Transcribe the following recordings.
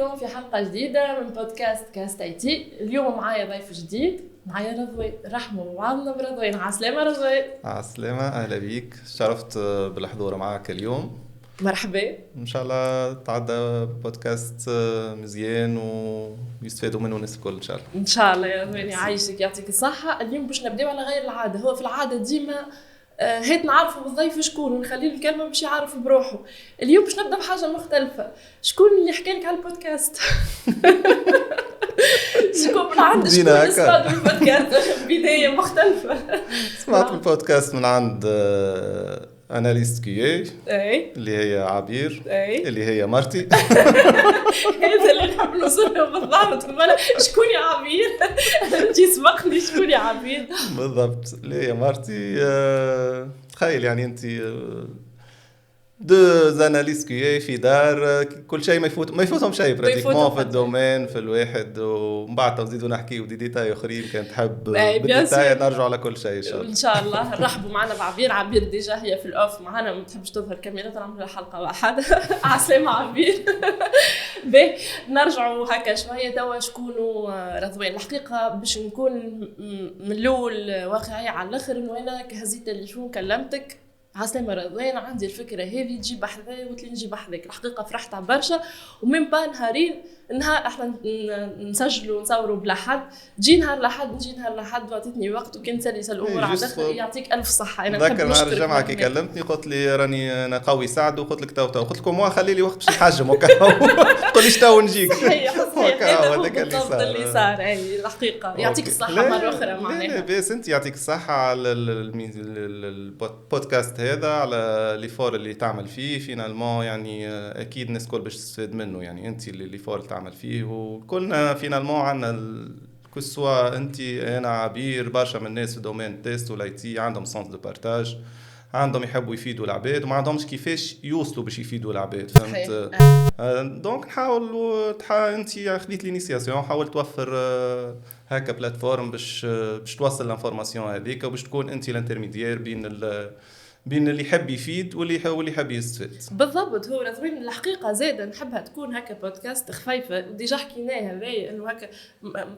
بكم في حلقة جديدة من بودكاست كاست اي تي. اليوم معايا ضيف جديد، معايا رضوان. رحموا بعضنا برضوان. عسلامة رضوان. عسلامة، أهلا بيك. شرفت بالحضور معك اليوم. مرحبا. إن شاء الله تعدى بودكاست مزيان ويستفادوا منه الناس الكل إن شاء الله. إن شاء الله يا رضوان يعيشك يعطيك الصحة. اليوم باش نبداو على غير العادة. هو في العادة ديما هيت نعرفوا بالضيف شكون ونخليه الكلمة باش يعرف بروحه. اليوم باش نبدأ بحاجة مختلفة. شكون اللي حكى لك على البودكاست؟ شكون من عند شكون اسمع البودكاست؟ بداية مختلفة. سمعت البودكاست من عند أناليست كيي اللي هي عبير اللي هي مرتي. هذا اللي نحب نوصله بالضبط. شكون يا عبير؟ انت سبقني. شكون يا عبير بالضبط؟ اللي هي مرتي. تخيل يعني انت دو اناليست كيي في دار، كل شيء ما يفوتهم شيء براتيكمون في الدومين في الواحد، ومن بعد نزيدوا نحكي ودي ديتاي اخرين كان تحب بالديتاي نرجع على كل شيء ان شاء الله. ان شاء الله نرحبوا معنا بعبير. عبير ديجا هي في الاوف معنا، ما تحبش تظهر كاميرا، نعمل حلقه واحده. عسلامة عبير. باهي نرجعوا هكا شويه توا. شكونوا رضوان؟ الحقيقه باش نكون من الاول واقعيه على الاخر، انه انا كهزيت اللي كلمتك عسلامة رضوان، عندي الفكرة هذه تجي بحذاي وتلي نجي بحذاك. الحقيقة فرحت على برشا، ومن با نهارين نهار احنا نسجلوا ونصوروا بلا حد، نجي نهار لحد وعطيتني وقت وكنت سلسة الأمور على داخل. يعطيك ألف صحة. أنا ذكر نهار الجمعة كي كلمتني قلت لي راني أنا قوي سعد، وقلت لك تو قلت لكم ما خلي لي وقت باش نحجم قل ليش تو نجيك. صحيح هذاك اللي صار. أي الحقيقة يعطيك الصحة مرة أخرى. معناها بس أنت يعطيك الصحة على البودكاست هذا، على ليفور اللي تعمل فيه فينالمون. يعني أكيد الناس كل باش تستفاد منه. يعني أنت اللي ليفور تعمل فيه، وكلنا فينالمون عندنا كسوا انت انا عبير برشا من الناس في دومين تيست ولا تي عندهم سنس دو بارتاج، عندهم يحبوا يفيدوا العباد وما عندهمش كيفاش يوصلوا باش يفيدوا العباد. فهمت؟ دونك نحاول انت خديت لينيسياسيون، حاول توفر هكا بلاتفورم باش توصل الانفورماسيون هذيك، وباش تكون انت الانترميديير بين اللي يحب يفيد واللي يحب يستفيد. بالضبط. هو رضوان الحقيقه زاده نحبها تكون هكا بودكاست خفيفه. ديجا حكيناها هذايا انه هكا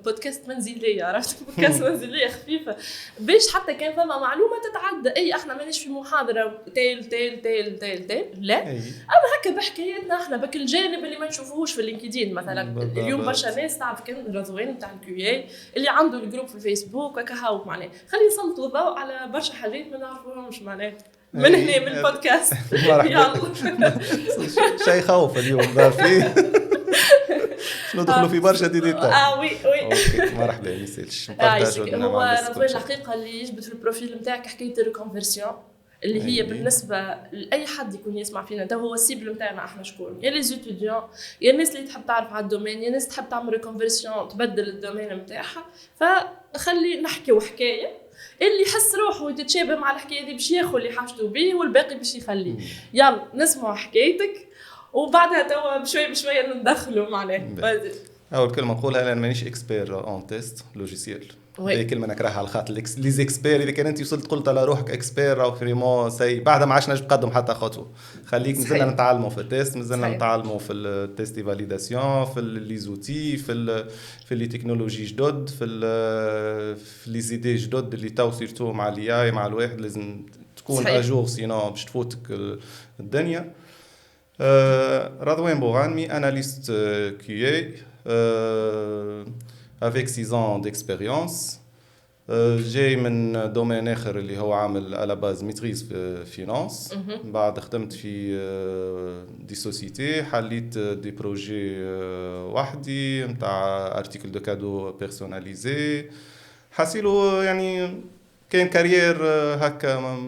بودكاست منزليه، عرفت؟ بودكاست منزليه خفيفه باش حتى كان فما معلومه تتعدى. اي احنا مانيش في محاضره تيل تيل تيل تيل تيل لا، اما هكا بحكاياتنا احنا بك الجانب اللي ما نشوفوهوش في اللينكدين مثلا. اليوم برشا ناس تعرف كان رضوان تاع الكيو اللي عنده الجروب في الفيسبوك هكا هاو. معناه خلينا نسلطوا الضوء على برشا حاجات ما نعرفوهمش معناه من هنا من البودكاست. يلا شيء خوف اليوم دار فيه. ندخلوا في برشا ديتاي. وي مرحبا ما يسالش نبارطاجوا. هو رضوان الحقيقه اللي يجبد في البروفيل نتاعك حكايه الريكونفرسيون اللي هي بالنسبه لاي حد يكون يسمع فينا. ده هو السيبل نتاعنا احنا شكون؟ يا لي ستوديون، يا الناس اللي تحب تعرف على الدومين، يا الناس تحب تعمل ريكونفرسيون تبدل الدومين نتاعها. فخلي نحكي حكايه اللي يحس روحه يتشابه مع الحكايه دي باش ياخذ اللي حاجته به والباقي باش يخليه. يلا نسمع حكايتك وبعدها توا بشويه ندخلوا معناه. اول كلمه نقولها انا مانيش اكسبير اون تيست لوجيسيال. هي كلمه نكرهها على خاطر لي زيكسبير. اذا كان انت وصلت قلت على روحك اكسبير او فريمون سي بعد ما عادش نجم تقدم حتى خطوه. خليك مازلنا نتعلموا في التيست، مازلنا نتعلموا في التيست فاليداسيون، في لي زوتي، في لي تكنولوجي جدد، في لي زيدي جدد اللي تو سيرتو مع الاي مع الواحد لازم تكون اجور سينو باش تفوتك الدنيا. رضوان بوغانمي اناليست QA avec 6 ans d'expérience. جاي من دومين اخر اللي هو عامل على باز ميتريز في فينانس. بعد خدمت في دي سوسيتي، حليت دي بروجي وحدي نتاع ارتيكل دو كادو بيرسوناليزي. حاسيلو يعني كان كارير هكا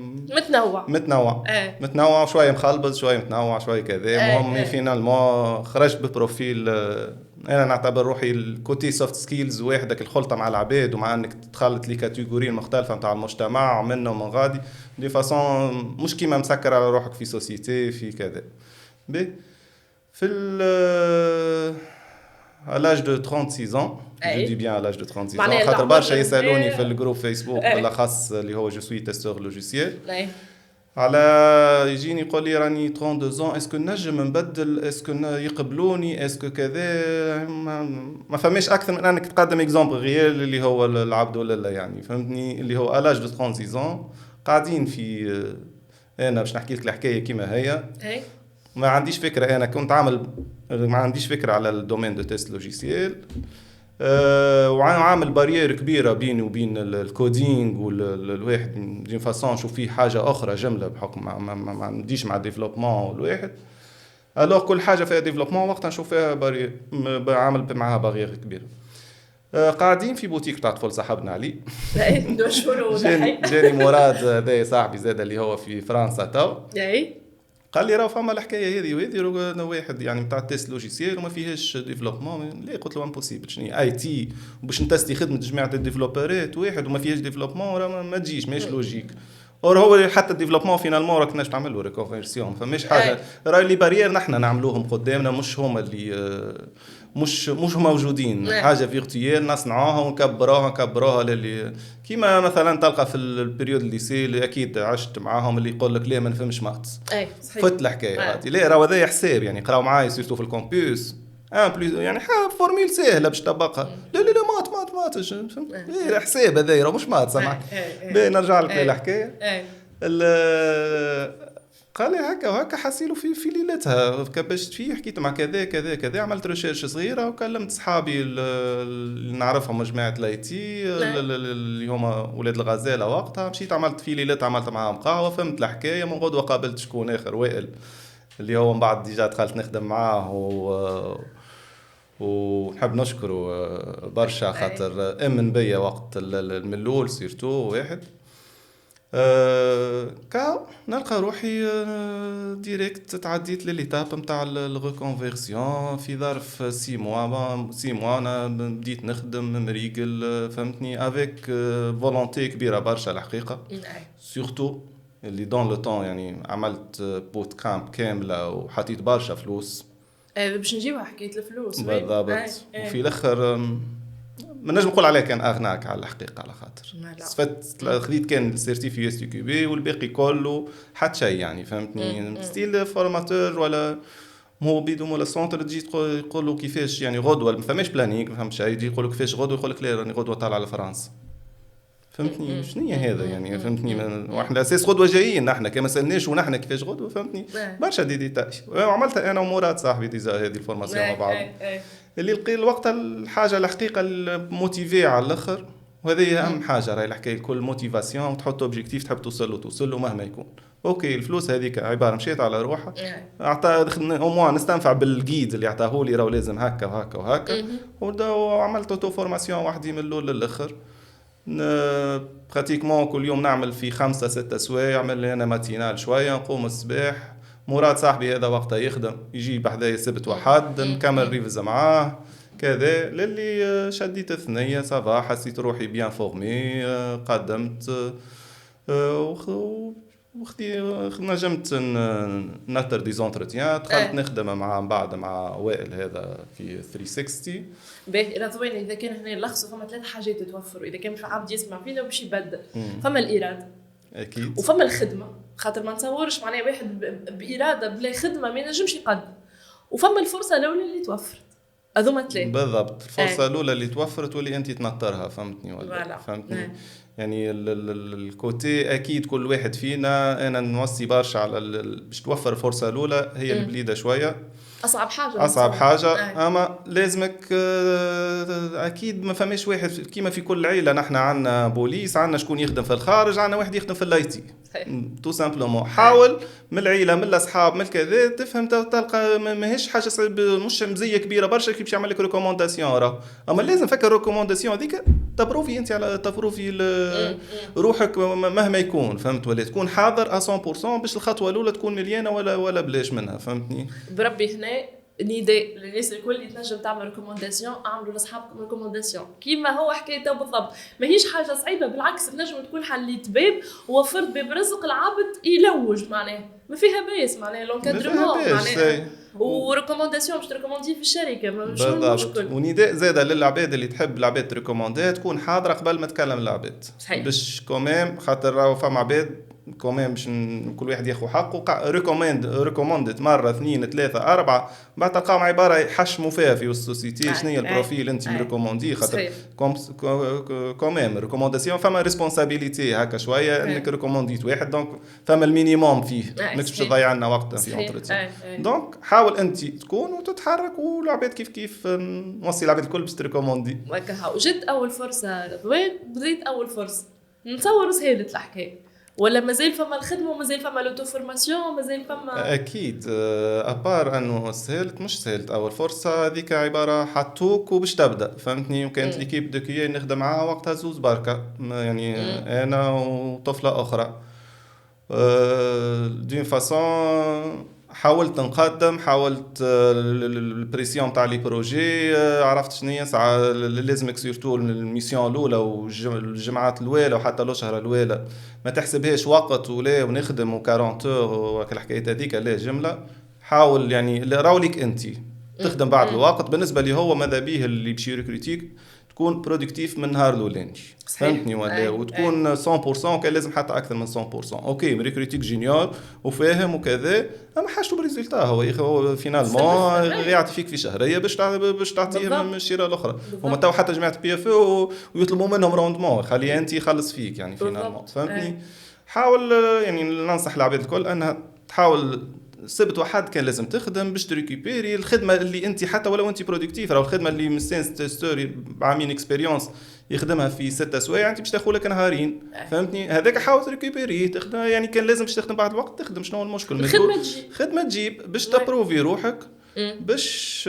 متنوع شويه مخلبز شويه متنوع شويه كذا. المهم فينالمون خرجت ببروفيل انا نعتبر روحي الكوتي سوفت سكيلز واحدك الخلطه مع العباد ومع انك تخلط لي كاتيجوري مختلفه نتاع المجتمع منه ومن غادي دي فاصون مش كيما مسكر على روحك في سوسيتي في كذا. في à l'âge de 36 ans, je dis bien à l'âge de 36 ans, خاطر برشا يسالوني في الجروب فيسبوك بالاخص اللي هو je suis testeur logiciel. على يجيني يقول لي راني 32 اسكو نجم نبدل، اسكو يقبلوني، اسكو كذا. ما فماش اكثر من انك تقدم اكزامبل غير اللي هو العبد ولا يعني فهمتني، اللي هو الاج دو 36 قاعدين في انا باش نحكي لك الحكايه كيما هي. ما عنديش فكره، انا كنت عامل ما عنديش فكره على الدومين دو تيست لوجيسيال، وعامل بارير كبيره بيني وبين الكودينغ والواحد دين فاسون نشوف فيه حاجه اخرى جمله بحكم ما عنديش مع الديفلوبمون والواحد. الوغ كل حاجه فيها ديفلوبمون وقتها نشوف فيها بارير، عامل معها بارير كبيره. قاعدين في بوتيك تاع طفل صاحبنا علي. جاني مراد هذا صاحبي زاد اللي هو في فرنسا تو. قال لي راه فما الحكايه هذه وهذه، انا واحد يعني نتاع تيست لوجيسيال وما فيهاش ديفلوبمون. ليه؟ قلت له امبوسيبل، شنو اي تي باش نتستي خدمه جماعه الديفلوبرات واحد وما فيهاش ديفلوبمون، راه ما تجيش، ماهيش لوجيك. اور هو حتى الديفلوبمون فينالمون راك تنجم تعمل له ريكونفيرسيون، فماش حاجه. راه لي بارير نحن نعملوهم قدامنا، مش هما اللي مش موجودين. حاجه فيرتويال نصنعوها ونكبروها للي كيما مثلا تلقى في البريود الليسي اكيد عشت معاهم اللي يقول لك ليه ما نفهمش ماتس. فت الحكايه هذه ليه؟ راه هذا حساب يعني قراو معايا سيرتو في الكومبيوس بليز يعني فورميل سهله باش تطبقها. لا مات ايه حساب هذا راه مش مات سامع. نرجع لك للحكايه. قال لي هكا وهكا حاسيلو في ليلتها كبشت فيه، حكيت مع كذا عملت ريشيرش صغيره وكلمت صحابي اللي نعرفهم جماعه الاي تي اللي هما ولاد الغزاله. وقتها مشيت عملت في ليلتها عملت معاهم قهوه، فهمت الحكايه. من غدوه قابلت شكون اخر، وائل اللي هو من بعد ديجا دخلت نخدم معاه ونحب نشكره برشا خاطر امن بيا وقت الملول سيرتو واحد. نلقى روحي ديريكت تعديت للإتاب متاع الريكونفيرسيون في ظرف 6 موا انا بديت نخدم مريقل فهمتني افيك فولونتي كبيره برشا الحقيقه. سورتو اللي دون لو طون يعني عملت بوت كامب كامله وحطيت برشا فلوس. باش نجيوها حكايه الفلوس بالضبط. وفي الاخر ما نجم نقول عليه كان اغناك على الحقيقه، على خاطر صفت خذيت كان السيرتيفي اس كيو بي والباقي كله حتى شيء يعني فهمتني. ستيل فورماتور ولا مو بيدوم ولا سونتر تجي تقول له كيفاش يعني غدوه ما فماش بلانينغ ما فهمش شيء، يجي يقول لك كيفاش غدوه، يقول لك لا راني غدوه طالع على فرنسا فهمتني. شنو هذا يعني فهمتني. واحنا اساس غدوه جايين نحن كما سالناش ونحن كيفاش غدوه فهمتني. برشا ديتاي وعملتها انا ومراد صاحبي ديزا هذه الفورماسيون مع بعض اللي لقي الوقت الحاجه الحقيقه الموتيفي على الاخر. وهذه اهم حاجه راهي الحكايه الكل موتيفاسيون، تحط اوبجيكتيف تحب توصل له مهما يكون. اوكي الفلوس هذيك عباره مشيت على روحها اعطى او نستنفع بالجيد اللي عطاه لي راه لازم هكا وهكا وهكا. وعملت اوتو فورماسيون وحدي من الاول للاخر براتيكمون كل يوم نعمل في 5-6 سوايع. عمل لي انا ماتينال شويه نقوم الصباح. مراد صاحبي هذا وقتها يخدم يجي بحذايا سبت وحد نكمل ريفز معاه كذا. للي شديت الثنيه صافا حسيت روحي بيان فورمي قدمت وختي نجمت نتر دي زونتروتيان. دخلت نخدم مع بعد مع وائل هذا في 360. باهي رضواني اذا كان هنا اللخص فما 3 حاجات تتوفروا اذا كان في عبد يسمع فينا باش يبدل. فما الاراده اكيد وفما الخدمه خاطر ما نتصورش معناها واحد باراده بلا خدمه ما ينجمش يقدم. وفما الفرصه الاولى اللي توفرت هذوما 3 بالضبط. الفرصه الاولى اللي توفرت واللي انت تنطرها فهمتني ولا فهمتني. يعني الكوتي اكيد كل واحد فينا انا نوصي برشا على باش توفر الفرصه الاولى هي البليده شويه اصعب حاجه اما لازمك اكيد ما فماش واحد كيما في كل عيله. نحن عندنا بوليس، عندنا شكون يخدم في الخارج، عندنا واحد يخدم في الايتي تو سامبلومون. حاول من العيله من الاصحاب من كذا تفهم تلقى ماهيش حاجه مش مزيه كبيره برشا كي باش يعمل لك ريكومونداسيون راه اما لازم فكر الريكومونداسيون هذيك تبروفي انت على تبروفي روحك مهما يكون فهمت ولا تكون حاضر 100% باش الخطوه الاولى تكون مليانه ولا بلاش منها فهمتني. بربي هنا نداء للناس الكل اللي تنجم تعمل ريكومونداسيون اعملوا لاصحابكم ريكومونداسيون كيما هو حكايته بالضبط. ماهيش حاجه صعيبه بالعكس تنجم تكون حليت باب ووفرت باب رزق العبد يلوج معناه ما فيها باس معناه لونكادرمون معناه وريكومونداسيون باش تريكوموندي في الشركه مش مشكل. ونداء زاده للعباد اللي تحب العباد تريكوموندي تكون حاضره قبل ما تكلم العباد باش كوميم خاطر راهو فما عباد كمان باش كل واحد ياخذ حقه. ريكوموندت مره 2 3 4 بعد تلقاهم عباره يحشموا فيها في السوسيتي. شنو هي البروفيل انت مريكوموندي خاطر كوميم ريكومونداسيون فما ريسبونسابيلتي هكا شويه انك ريكومونديت واحد دونك فما المينيموم فيه ماكش باش تضيع لنا وقتنا في اونتروتيان. دونك حاول انت تكون وتتحرك والعباد كيف نوصي العباد الكل باش تريكوموندي هكا. وجدت اول فرصه رضوان بديت اول فرصه نتصور سهلت الحكايه ولا مازال فما الخدمه ومازال فما لوتو فورماسيون مازال فما؟ اكيد ابار انه سهلت مش سهلت. اول فرصه هذيك عباره حطوك وباش تبدا فهمتني. وكانت ليكيب دو كيي نخدم معاها وقتها زوز بركه يعني انا وطفله اخرى. دون فاسون حاولت نقدم حاولت البريسيون تاع لي بروجي عرفت شنو ساعه لازمك سورتو الميسيون الاولى والجمعات الاولى وحتى الاشهر الاولى ما تحسبهاش وقت ولا ونخدم و40 وهاك الحكايات هذيك لا جمله. حاول يعني راوليك انت تخدم بعض الوقت. بالنسبه لي هو ماذا بيه اللي بشي ريكروتيك تكون برودكتيف من نهار الاولاني فهمتني ولا وتكون 100% كان لازم حتى اكثر من 100%. اوكي ريكروتيك جونيور وفاهم وكذا اما حاجته بريزولتا هو فينالمون يعطي فيك في شهريه باش تعطيه من الشراء الاخرى. هما تو حتى جماعه بي اف ويطلبوا منهم روندمون خلي انت يخلص فيك يعني فينالمون فهمتني. حاول يعني ننصح العباد الكل انها تحاول سبت واحد كان لازم تخدم باش تريكوبيري الخدمه اللي انت حتى ولو انت برودكتيف راه الخدمه اللي مستانس تستوري بعامين اكسبيريونس يخدمها في 6 سوايع انت باش تاخذ لك نهارين فهمتني. هذاك حاول تريكوبيري تخدم يعني كان لازم باش تخدم بعد الوقت تخدم شنو المشكل خدمه تجيب باش تبروفي روحك باش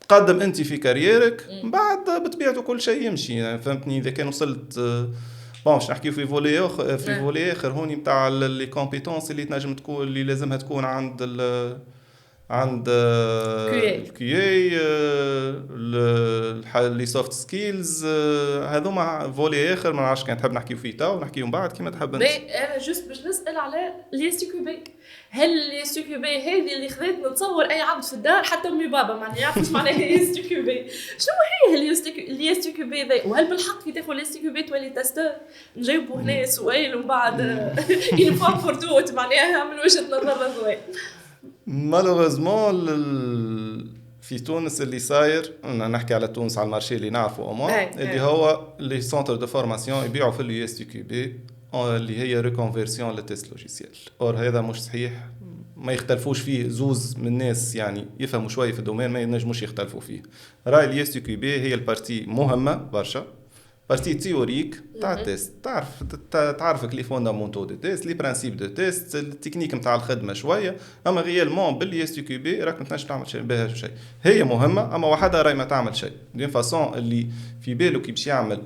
تقدم انت في كاريرك بعد بطبيعته كل شيء يمشي يعني فهمتني. اذا كان وصلت باش نحكيو في فولي اخر هوني نتاع لي كومبيتونس اللي تنجم تكون اللي لازمها تكون عند الكيي لي سوفت سكيلز هذوما فولي اخر ما نعرفش كان تحب نحكيو فيه تو ونحكيو من بعد كيما تحب انت. انا جوست باش نسال على لي اس تي كيو بي. هل لي اس تي كيو بي هذه اللي خذيت نتصور اي عبد في الدار حتى امي بابا ما يعرفش معناها لي اس تي كيو بي شنو هي لي اس تي كيو بي ذي؟ وهل بالحق كي تاخذ لي اس تي كيو بي تولي تستر نجاوبوا هنا سؤال ومن بعد il faut pour tout معناها من وجهه نظر رضوان؟ مالوغوزمون في تونس اللي صاير نحكي على تونس على المارشي اللي نعرفه اللي هو لي سونتر دو فورماسيون يبيعوا في اليو اس تي كيو بي اللي هي ريكونفيرسيون للتيست لوجيسيال. اور هذا مش صحيح ما يختلفوش فيه زوز من الناس يعني يفهموا شويه في الدومين ما ينجموش يختلفوا فيه. راي اليو اس تي كيو بي هي البارتي مهمه برشا بارتي تيوريك تاع التيست تعرفك لي فوندامونتو دو تيست لي برانسيب دو تيست التكنيك نتاع الخدمه شويه. اما ريالمون باللي اس تي كيو بي راك ما تنجمش تعمل شيء بها شيء هي مهمه اما وحدها راي ما تعمل شيء دون فاصون اللي في باله كي باش يعمل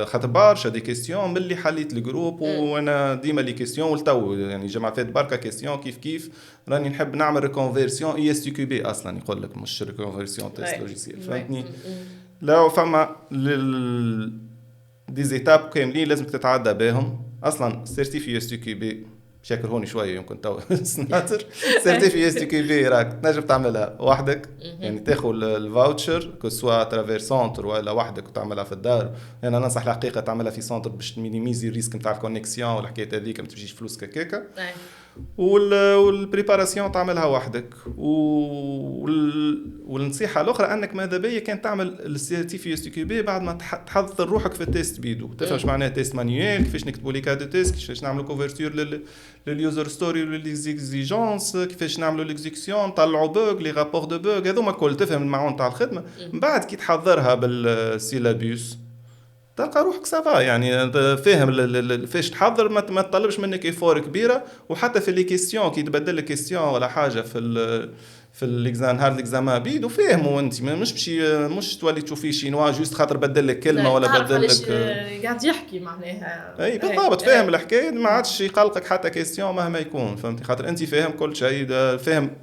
خاطر برشا دي كيستيون ملي حليت الجروب وانا ديما لي كيستيون والتو يعني جماعه فات بركه كيستيون كيف راني نحب نعمل ريكونفيرسيون اي اس تي كيو بي اصلا يقول لك مش ريكونفيرسيون تيست لوجيسيال فهمتني. لو فما دي زيتاب كاملين لازم تتعدى بهم اصلا سيرتيفي اس تي كيو بي شاكر هوني شويه يمكن تو سناتر سيرتيفي اس تي كيو بي راك تنجم تعملها وحدك يعني تاخذ الفاوتشر كو سوا ترافير سونتر ولا وحدك وتعملها في الدار. انا ننصح الحقيقه تعملها في سونتر باش تمينيميزي الريسك نتاع الكونيكسيون والحكايه هذيك ما تمشيش فلوس كاكا والبريباراسيون تعملها وحدك. والنصيحه الاخرى انك ماذا بيا كان تعمل السيرتيفي اس كيو بي بعد ما تحضر روحك في التيست بيدو تفهم ايش معناه تيست مانيوال كيفاش نكتبوا لي كاد تيست كيفاش نعملوا كوفرتور لليوزر ستوري وليزيجونس كيفاش نعملوا ليكزيكسيون نطلعوا بوغ لي رابور دو بوغ هذوما كل تفهم المعون تاع الخدمه. بعد كي تحضرها بالسيلابوس تلقى روحك سافا يعني فاهم فاش تحضر ما تطلبش منك ايفور كبيره. وحتى في لي كيستيون كي تبدل لك كيستيون ولا حاجه في الاكزام نهار الاكزامان بيد وفاهموا انت مش تولي تشوفي شينوا جوست خاطر بدل لك كلمه ولا بدل لك قاعد يحكي معناها اي بالضبط فاهم الحكايه ما عادش يقلقك حتى كيستيون مهما يكون فهمتي خاطر انت فاهم كل شيء فاهم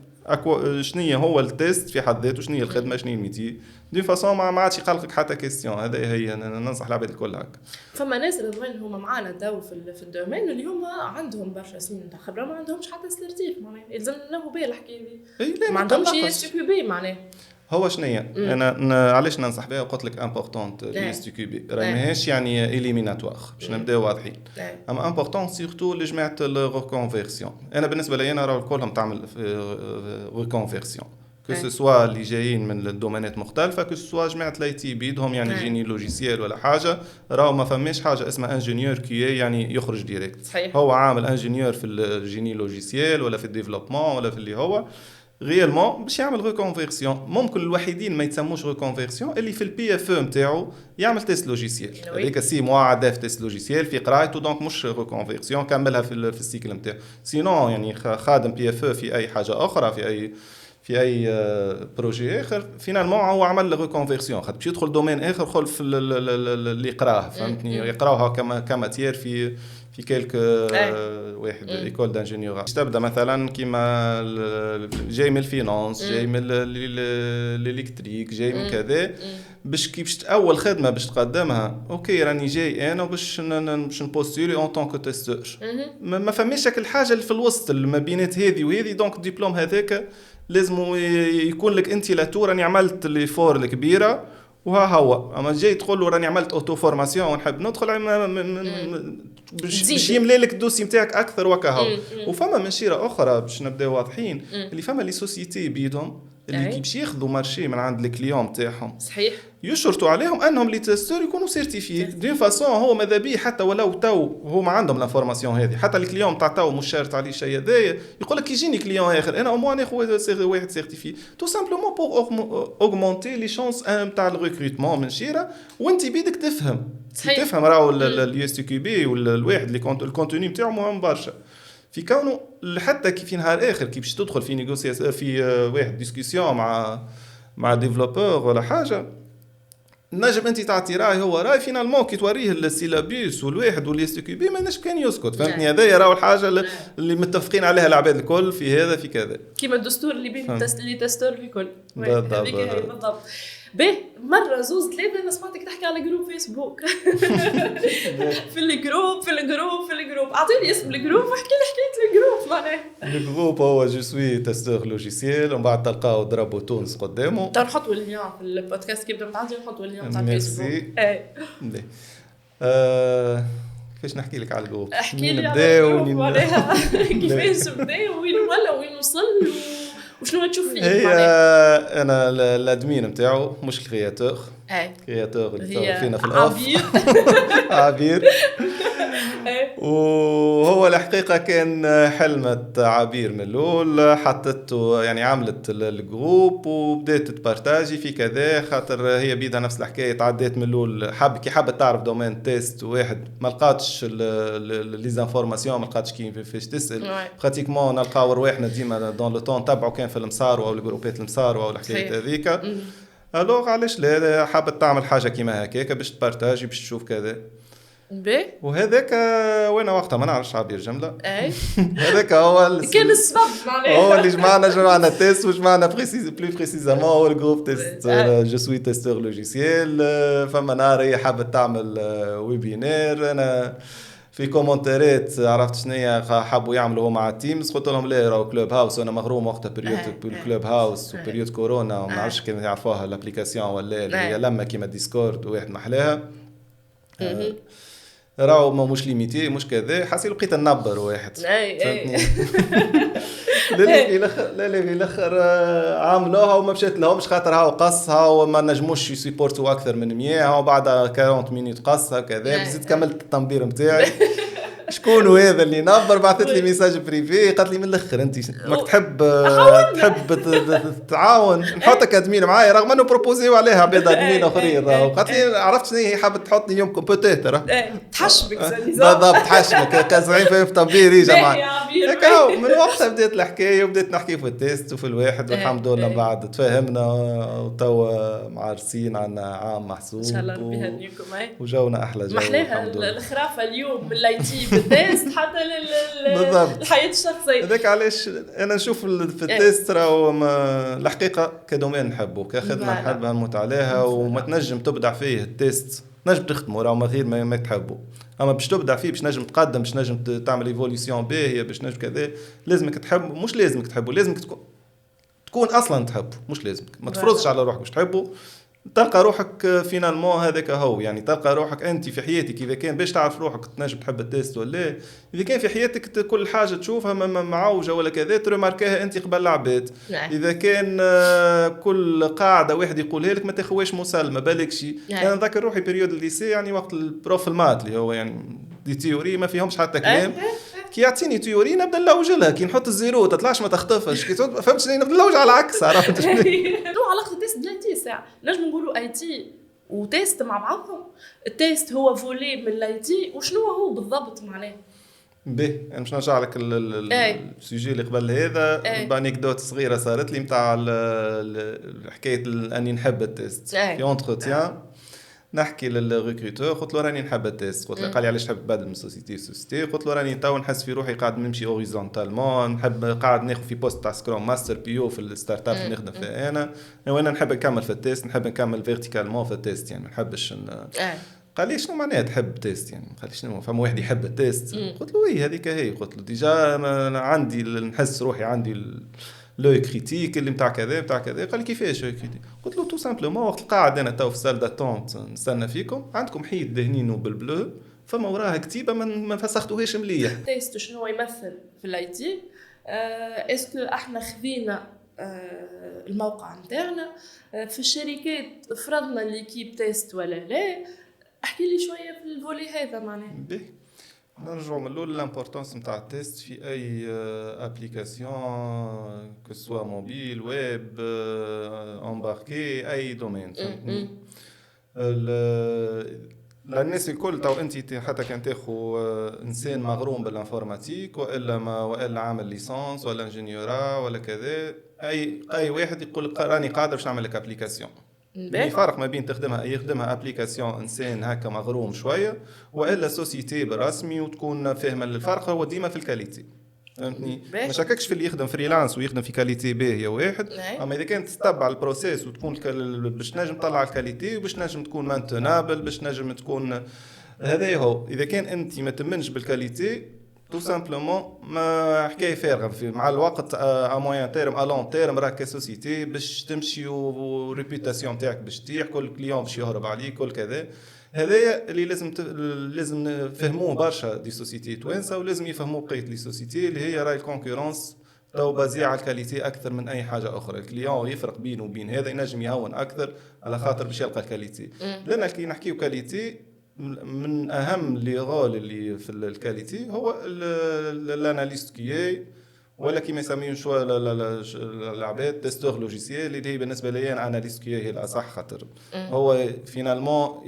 شنية هو التيست في حد ذاته شنية الخدمة شنية الميتي دي فاصون ما عادش يقلقك حتى كيستيون. هذا هي ننصح العباد الكل هكا. فما ناس رضوان هما معانا داو في الدومين اللي هما عندهم برشا سنين تاع خبره ما عندهمش حتى سيرتيف معناها يلزم له بيه الحكايه دي ما عندهمش اس كيو بي معناها هو شنية انا علاش ننصح بها وقلت لك امبورطونت ليست كي بي راهي ماهيش يعني اليميناتوار باش نبداو واضحين اما امبورطون سيرتو لجماعه الريكونفيرسيون انا بالنسبه لي انا راه كلهم تعمل ريكونفيرسيون كو سو سوا اللي جايين من الدومينات مختلفه كو سوا جماعه الاي تي بيدهم يعني جيني لوجيسيال ولا حاجه راهو ما فماش حاجه اسمها انجينيور كي يعني يخرج ديريكت صحيح. هو عامل انجينيور في الجيني لوجيسيال ولا في الديفلوبمون ولا في اللي هو غيالمون باش يعمل ريكونفيرسيون ممكن الوحيدين ما يتسموش ريكونفيرسيون اللي في البي اف او نتاعو يعمل تيست لوجيسيال هذيك 6 موا عداه في تيست لوجيسيال في قرايته دونك مش ريكونفيرسيون كملها في السيكل نتاعو سينون يعني خادم بي اف او في اي حاجه اخرى في اي بروجي اخر فينالمون هو عمل ريكونفيرسيون خاطر باش يدخل دومين اخر خل في اللي يقراه فهمتني يقراوها كماتير في كيلك واحد ايكول دانجينيور تبدا مثلا كيما جاي من الفينانس جاي من الالكتريك جاي من كذا باش اول خدمه باش تقدمها اوكي راني جاي انا باش نبوستولي اون طونك تيستور ما فماش هك الحاجه اللي في الوسط ما بينات هذه وهذه دونك الدبلوم هذاك لازم يكون لك انت لاتو راني عملت لي فور الكبيره وها هو اما جاي تقول له راني عملت اوتو فورماسيون ونحب ندخل باش يملي لك الدوسي نتاعك اكثر وكهو وفما منشيره اخرى باش نبداو واضحين اللي فما لي سوسيتي بيدهم اللي كي باش ياخذوا مارشي من عند الكليون نتاعهم صحيح يشرطوا عليهم انهم لي تيستور يكونوا سيرتيفي دون فاسون هو ماذا بيه حتى ولو تو هما عندهم لافورماسيون هذه حتى الكليون تاع تو مش شارط عليه شيء هذايا يقول لك يجيني كليون اخر انا او موان ناخذ واحد سيرتيفي تو سامبلومون بور اوغمونتي لي شانس نتاع الريكروتمون من شيره وانت بيدك تفهم راهو اليو اس تي كي بي والواحد اللي الكونتوني نتاعو مهم برشا في كونه حتى كي في نهار اخر كي باش تدخل في نيغوسياسيون في واحد ديسكوسيون مع ديفلوبور ولا حاجه نجم انت تعطي راي هو راي فينالمون كي توريه السيلابيس والواحد والاس كي بي ماناش كان يسكت فهمتني هذايا راهو الحاجه اللي متفقين عليها العباد الكل في هذا في كذا كيما الدستور اللي بين اللي تستور في كل بالضبط به مرة زوز ثلاثة أنا سمعتك تحكي على جروب فيسبوك في الجروب أعطيني اسم الجروب واحكي لي حكاية الجروب معناه الجروب هو جو سوي تستور لوجيسيال ومن بعد تلقاو ضربوا تونس قدامه نحطوا اللين في البودكاست كيف بدنا نتعدي نحطوا اللين تاع الفيسبوك كيفاش نحكي لك على الجروب احكي لي على الجروب معناها كيفاش بدا وين ولا وين وصل وشنو تشوف فيه هي انا الادمين نتاعو مش الكرياتور اللي فينا في الاوف عبير وهو الحقيقه كان حلمة عبير من الاول حطته يعني عملت الجروب وبدات تبارتاجي في كذا خاطر هي بيدها نفس الحكايه تعديت من الاول حابه تعرف دومين تيست واحد ما لقاتش لي زانفورماسيون ما لقاتش كيفاش تسال براتيكمون نلقاو رواحنا ديما دون لو طون تبعوا كان في المسار او الجروبات المسار او الحكايه هذيك الوغ علاش لا حابه تعمل حاجه كيما هكاك باش تبارتاجي باش تشوف كذا وهذاك وانا وقتها ما نعرفش عبير جمله هذاك هو كان السبب معناها هو اللي جمعنا تيست وجمعنا بلو بريسيزامون هو الجروب تيست جو سوي تيستور لوجيسيال فما نهار هي حابه تعمل ويبينار انا في كومنتات عرفت شنو حبوا يعملوا مع التيمز قلت لهم لا راهو كلوب هاوس وانا مغروم وقتها بريود كلوب هاوس وبريود كورونا وما نعرفش كيف يعرفوها الابليكاسيون ولا اللي هي لما كيما ديسكورد واحد محلاها راهو مش ليميتي مش كذا حاسين لقيت النبر واحد فهمتني لا في الاخر عملوها وما مشات لهمش خاطر هاو قصها وما نجموش يسيبورتوا اكثر من 100 وبعد 40 مينوت قصها كذا بزيد كملت التنبير نتاعي شكون هذا اللي نبر بعثت لي ميساج بريفي قالت لي من الاخر انت ماك تحب تتعاون نحطك ادمين معايا رغم انه بروبوزيو عليها عباد ادمين اخرين قالت لي عرفت شنو هي حابه تحطني يومكم بوتيتر تحشمك بالضبط تحشمك كازعين في تنبير يجي معي هيك هو من وقتها بديت الحكايه وبديت نحكي في التيست وفي الواحد والحمد لله بعد تفاهمنا وتوا معرسين عنا عام محسوب ان شاء الله ربي يهنيكم وجونا احلى جو محلاها الخرافه اليوم من الايتي بالتيست حتى للحياه الشخصيه هذاك علاش انا نشوف في التيست راهو الحقيقه كدومين نحبه كخدمه نحبها نموت عليها وما تنجم تبدع فيه التيست نجم تخدمه راهو غير ما تحبه اما باش تبدع فيه باش نجم تقدم باش نجم تعمل ايفوليوشن باهيه باش نجم كذا لازمك تحب مش لازمك تحبه لازمك تكون تكون اصلا تحبه، مش لازم ما تفرضش على روحك باش تحبه. تلقى روحك فينالمون هذاك هو، يعني تلقى روحك انت في حياتك اذا كان باش تعرف روحك تنجم تحب التيست ولا، اذا كان في حياتك كل حاجه تشوفها معوجه ولا كذا ترماركاها انت قبل العباد. اذا كان كل قاعده واحد يقولها لك ما تاخوهاش مسلمه بالك شيء. انا نذكر روحي بيريود الليسي يعني وقت البروف المات اللي هو يعني دي تيوري ما فيهمش حتى كلام. كي يعطيني تيوري نبدا نلوج لها، كي نحط الزيرو تطلعش ما تختفش، كي فهمت نبدا نلوج على العكس. عرفت شنو علاقه التيست بلا تي ساعه نجم نقولوا اي تي وتيست مع بعضهم. التيست هو فولي من الاي تي وشنو هو بالضبط معناه؟ به انا مش نرجع لك السوجي اللي قبل هذا بانيكدوت صغيره صارت لي نتاع حكايه اني نحب التيست في اونتروتيان. نحكي للريكروتور قلت له راني نحب التيست، قلت له قال لي علاش تحب تبدل من سوسيتي قلت له راني تو نحس في روحي قاعد نمشي اوريزونتالمون، نحب قاعد ناخذ في بوست تاع سكروم ماستر بيو في الستارت اب اللي نخدم فيها انا، وانا نحب نكمل في التيست، نحب نكمل فيرتيكالمون في التيست يعني ما نحبش قال لي شنو معناها تحب تيست يعني قال لي شنو فما واحد يحب التيست. قلت له وي هذيك هي، قلت له ديجا أنا عندي نحس روحي عندي لو كريتيك اللي نتاع كذا نتاع كذا. قال لي كيفاش لو كريتيك؟ قلت له تو سامبلومون وقت القاعد انا تو في سال داتونت نستنى فيكم عندكم حيط دهنينه بالبلو فما وراها كتيبه ما فسختوهاش مليح. تيست شنو هو يمثل في الاي تي؟ اسكو احنا خذينا الموقع نتاعنا في الشركات فرضنا ليكيب تيست ولا لا؟ احكي لي شويه في الفولي هذا معناه. نرجعوا من الاول لامبورطونس نتاع التيست في اي ابليكاسيون كو سوا موبيل ويب امباركي اي دومين. الناس الكل تو انت حتى كان تاخذ انسان مغروم بالانفورماتيك والا عامل ليسانس ولا انجينيورا ولا كذا اي واحد يقول لك راني قادر باش نعمل لك ابليكاسيون. الفرق ما بين يخدمها ابليكاسيون انسان هكا مغروم شويه والا سوسيتي برسمي وتكون فاهمه الفرق هو ديما في الكاليتي. فهمتني؟ ما شككش في اللي يخدم فريلانس ويخدم في كاليتي باهيه واحد، اما اذا كانت تتبع البروسيس وتكون باش نجم تطلع الكاليتي وباش نجم تكون مانتونابل باش نجم تكون هذا هو. اذا كان انت ما تمنش بالكاليتي تو سامبلومون ما حكايه فارغه مع الوقت ا موين تيرم ا لون تيرم راك كسوسيتي باش تمشي وريبيوتاسيون تاعك باش تطيح، كل كليون باش يهرب عليك كل كذا. هذايا اللي لازم نفهموه برشا دي سوسيتي توانسه ولازم يفهموا بقيه لي سوسيتي اللي هي راي الكونكورونس تو بازي على الكاليتي اكثر من اي حاجه اخرى. الكليون يفرق بينه وبين هذا ينجم يهون اكثر على خاطر باش يلقى الكاليتي. لان كي نحكيو كاليتي من اهم لي رول اللي في الكاليتي هو الاناليست كي ولا كيما يسميون شويه العباد تيستور لوجيسيال اللي هي بالنسبه لي انا اناليست كي هي الاصح خاطر هو فينالمون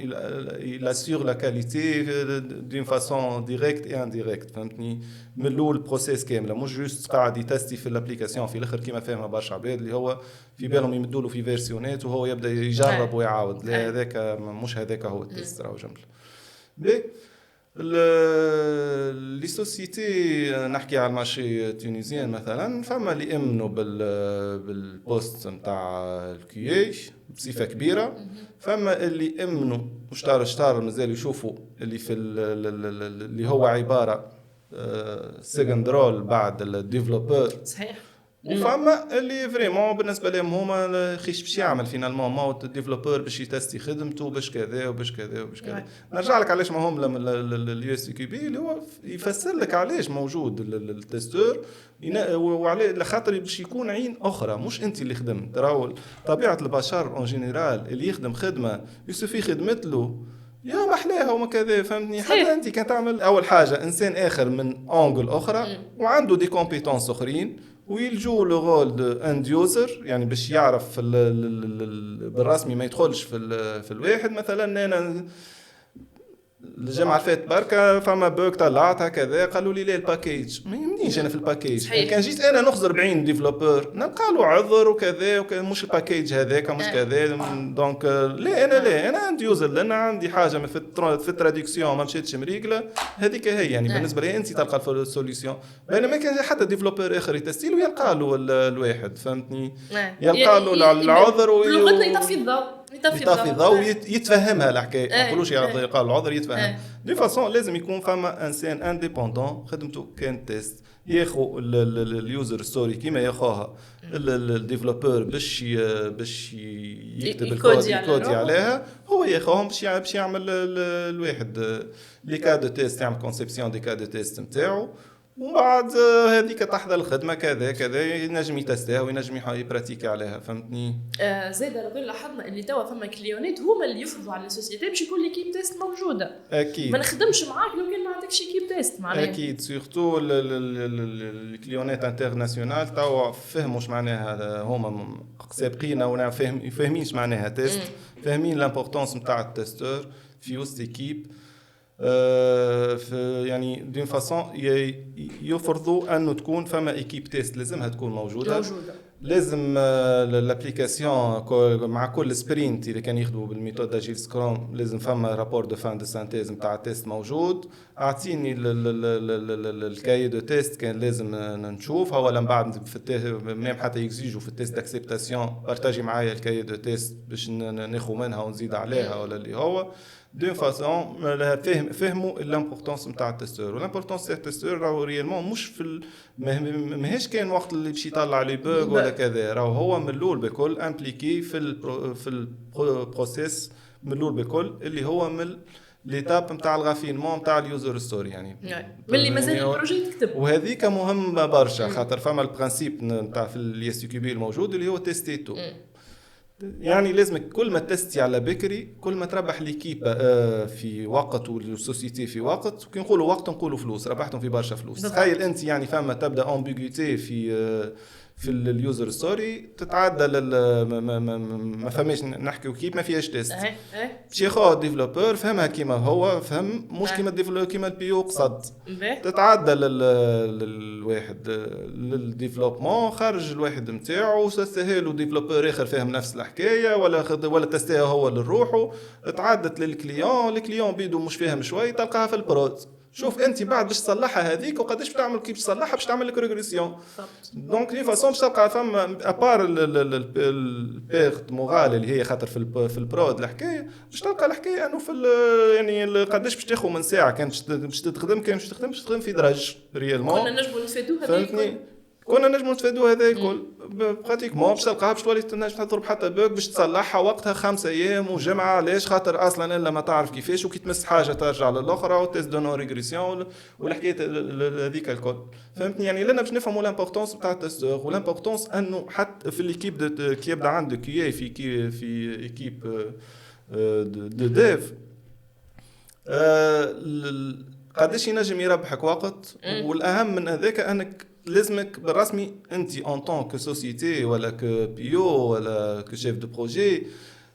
il assure la qualité d'une façon directe et indirecte. فهمتني؟ من الاول بروسيس كامله مش جوست قاعد يتستي في الابليكاسيون في الاخر كيما فاهمه برشا عباد اللي هو في بالهم يمدوا له في فيرسيونات وهو يبدا يجرب ويعاود. لا هذاك مش هذاك هو التيست راهو جمله. لي سوسيتي نحكي على المارشي تونيزيان مثلا فما اللي يامنوا بالبوست نتاع الكيي بصفه كبيره، فما اللي يامنوا وشطار مازال يشوفوا اللي في اللي هو عباره سيكند رول بعد الديفلوبر. صحيح. وفما اللي فريمون بالنسبه لهم هما خيش باش يعمل فينالمون موت الديفلوبر باش يتستي خدمته باش كذا وباش كذا وباش كذا. نرجع لك علاش ما هم اليو اس كي بي اللي هو يفسر لك علاش موجود التستور وعلى خاطر باش يكون عين اخرى مش انت اللي خدمت. راهو طبيعه البشر اون جينيرال اللي يخدم خدمه يسوفي خدمت له يا محلاها وما كذا. فهمتني؟ حتى انت كان تعمل اول حاجه انسان اخر من اونجل اخرى وعنده دي كومبيتونس اخرين ويلجو لو رول دو اند يوزر يعني باش يعرف بالرسمي ما يدخلش في الواحد. مثلا انا الجمعه فات بركه فما بوك طلعتها كذا قالوا لي لا الباكيج ما يمنيش انا في الباكيج. كان جيت انا نخزر بعين ديفلوبر نلقى له عذر وكذا مش الباكيج هذاك مش كذا. دونك لا انا عندي يوزر لان عندي حاجه في التراديكسيون ما مشيتش مريقله هذيك هي يعني بالنسبه لي انت تلقى السوليوشن. بينما كان حتى ديفلوبر اخر يتستيل ويلقى له الواحد. فهمتني؟ يلقى له العذر بلغتنا يطفي الضوء يطفي الضوء يتفهمها الحكايه، ما نقولوش يقال العذر يتفهم دي فاصون. لازم يكون فما انسان انديبوندون خدمته كان تيست، ياخذ اليوزر ستوري كيما ياخذها الديفلوبر باش يكتب الكود عليها، هو ياخذهم باش يعمل الواحد لي كا دو تيست، يعمل كونسيبسيون دي كا دو تيست نتاعو، ومن بعد هذيك تحضر الخدمه كذا ينجم يتستها وينجم يبراتيكي عليها. فهمتني؟ زاد رضي لاحظنا اللي توا فما كليونات هما اللي يفرضوا على السوسيتي باش يكون ليكيب تيست موجوده. اكيد ما نخدمش معاك لو كان ما عندكش ايكيب تيست معناها. اكيد سورتو الكليونات انترناسيونال توا فهموش معناها، هما سابقينا ونا فاهمينش معناها تيست، فاهمين لامبورطونس نتاع التستور في وسط ايكيب. يعني دون فاصون يفرضوا انه تكون فما ايكيب تيست لازمها تكون موجوده. لازم الابليكاسيون مع كل سبرينت اذا كان يخدموا بالميثود اجيل سكرام لازم فما رابور دو فان دو سانتيز نتاع التيست موجود. اعطيني الكاي دو تيست كان لازم نشوفها، ولا من بعد ميم حتى يكزيجوا في التيست داكسبتاسيون بارتاجي معايا الكاي دو تيست باش ناخذ منها ونزيد عليها ولا اللي هو دون فاصون. فهموا الامبورطونس نتاع التستور، والامبورطونس تاع التستور راهو ريالمون مش في ماهيش كان وقت اللي باش يطلع لي بوغ ولا كذا، راهو هو من الاول بكل امبليكي في البروسيس من الاول بكل اللي هو من ليتاب نتاع الغافينمون نتاع اليوزر ستوري. يعني ملي مازال البروجي تكتب، وهذيك مهم برشا خاطر فما البرانسيب نتاع في الاس كيو بي الموجود اللي هو تيستيتو. يعني لازم كل ما تستي على بكري كل ما تربح ليكيب في وقت والسوسيتي في وقت. وكي نقولوا وقت نقولوا فلوس، ربحتم في برشا فلوس. تخيل انت يعني فما تبدا امبيغيتي في اليوزر ستوري تتعدى ما فماش نحكيو كيف ما فيهاش تيست. باش ياخذ ديفلوبر فهمها كيما هو فهم، مش كيما الديفلوبر كيما البيو قصد تتعدى للواحد للديفلوبمون خارج الواحد نتاعو وسهلوا ديفلوبر اخر فاهم نفس الحكايه ولا تستها هو للروحه. تعدت الكليون بيدو مش فاهم شوي تلقاها في البرود. شوف انت بعد باش تصلحها هذيك وقداش بتعمل كيف تصلحها باش تعمل لك ريغريسيون. دونك دي فاصون باش تلقى فما ابار البيرت مورال اللي هي خاطر في البرود الحكايه باش تلقى الحكايه انه في يعني قداش باش تاخذ من ساعه كان باش تخدم باش تخدم في درج ريالمون. كنا نجموا نفيدوها هذيك، كنا نجموا نتفادوا هذا الكل براتيكمون باش تلقاها باش تولي تنجم تضرب حتى بوك باش تصلحها وقتها 5 ايام وجمعه. علاش؟ خاطر اصلا الا ما تعرف كيفاش وكي تمس حاجه ترجع للاخرى وتيست دو نو ريغريسيون والحكايه هذيك الكل. فهمتني؟ يعني لنا باش نفهموا لامبورطونس نتاع التستور والامبورطونس انه حتى في ليكيب كي يبدا عنده كيو في ايكيب دو ديف قداش ينجم يربحك وقت. والاهم من هذاك انك لازمك بالرسمي انت ان طون كو سوسيتي ولا كو بيو ولا كو شيف دو بروجي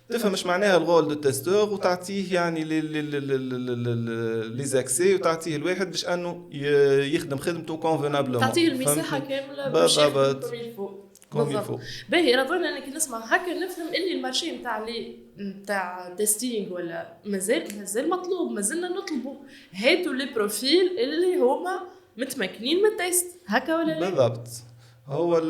تفهم مش معناها الغول دو تيستور وتعطيه يعني لي زاكسي وتعطيه الواحد باش انه يخدم خدمته كونفينابلومون، تعطيه المساحه كامله باش كوم يفو. باهي رضينا انك نسمع هكا نفهم اللي المارشي نتاع تيستينغ ولا مازال مطلوب، مازلنا نطلبوا هاتوا لي بروفيل اللي هما متمكنين من التيست هكا ولا لا؟ بالضبط. هو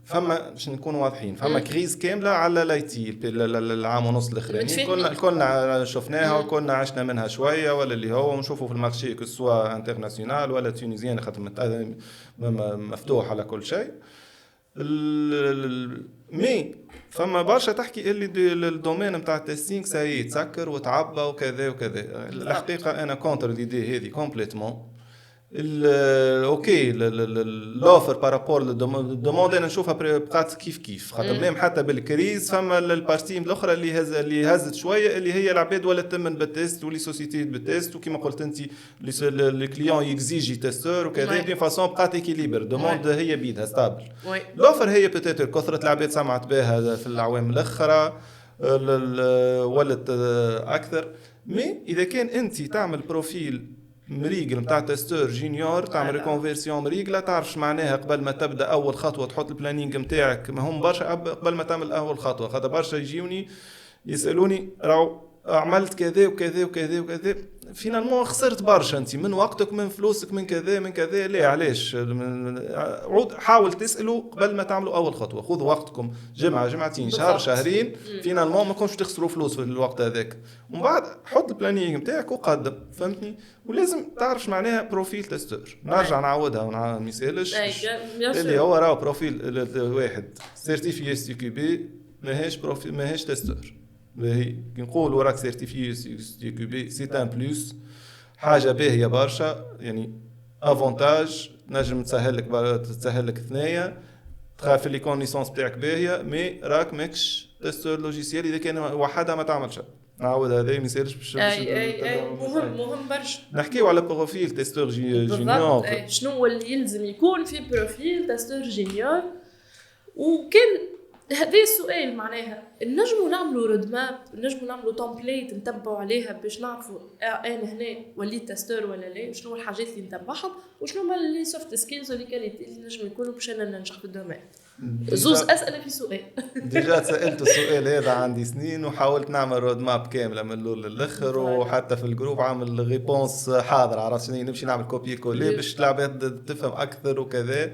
فما باش نكونوا واضحين فما كريز كامله على لايتي العام ونص الاخراني كلنا شفناها وكلنا عشنا منها شويه ولا اللي هو نشوفوا في المارشي كو سوا انترناسيونال ولا تونيزيان خاطر مفتوح على كل شيء. مي فما برشا تحكي اللي الدومين نتاع التيستينغ ساي يتسكر وتعبى وكذا وكذا. الحقيقه انا كونتر ليدي هذه كومبليتمون. اوكي لوفر بارابور للدوموند انا نشوفها بقات كيف خاطر ميم حتى بالكريز فما البارتي الاخرى اللي هزت شويه اللي هي العباد ولا تمن بالتيست ولي سوسيتي بالتيست وكما قلت انت لي كليون يكزيجي تيستور وكذا دي فاصون بقات اكيليبر دوموند هي بيدها ستابل. لوفر هي بتاتر كثره العباد سمعت بها في الاعوام الاخرى ولت اكثر. مي اذا كان انت تعمل بروفيل مريقل نتاع تيستور جونيور تعمل ريكونفيرسيون مريقله تعرفش معناها قبل ما تبدا اول خطوه تحط البلانينغ نتاعك. ما هم برشا قبل ما تعمل اول خطوه خاطر برشا يجيوني يسالوني راهو عملت كذا وكذا وكذا وكذا فينالمون خسرت برشا انت من وقتك من فلوسك من كذا ليه علاش عود حاول تسالوا قبل ما تعملوا اول خطوه خذوا وقتكم جمعتين شهر شهرين فينالمون ما تكونش تخسروا فلوس في الوقت هذاك ومن بعد حط البلانينغ نتاعك وقدم فهمتني ولازم تعرف معناها بروفيل تستور نرجع نعاودها ما يسالش اللي هو راه بروفيل واحد سيرتيفيي اس كي بي ماهيش بروفيل ماهيش تستور باهي نقول وراك سيرتيفيي سي كيو بي سي ان بلس حاجه باهيه برشا يعني افونتاج نجم تسهل لك ثنايا تخاف لي كونيسونس تاعك باهيه مي راك ماكش تستور لوجيسيال اذا كان وحدها ما تعملش نعاود هذا ما يصيرش باش مهم برشا نحكيو على بروفيل تستور جونيور شنو هو اللي يلزم يكون في بروفيل تستور جونيور وكان هذا السؤال معناها نجموا نعملوا رود ماب نجموا نعملوا تمبليت نتبعوا عليها باش نعرفوا انا هنا وليت تستور ولا لا شنو الحاجات اللي نتبعهم وشنو هما اللي سوفت سكيلز واللي كاليتي اللي نجم يكونوا باش انا ننجح في الدومين زوز اسئله في سؤال ديجا سالت السؤال هذا عندي سنين وحاولت نعمل رود ماب كامله من الاول للاخر وحتى في الجروب عامل ريبونس حاضر عرفت شنو نمشي نعمل كوبي كولي باش العباد تفهم اكثر وكذا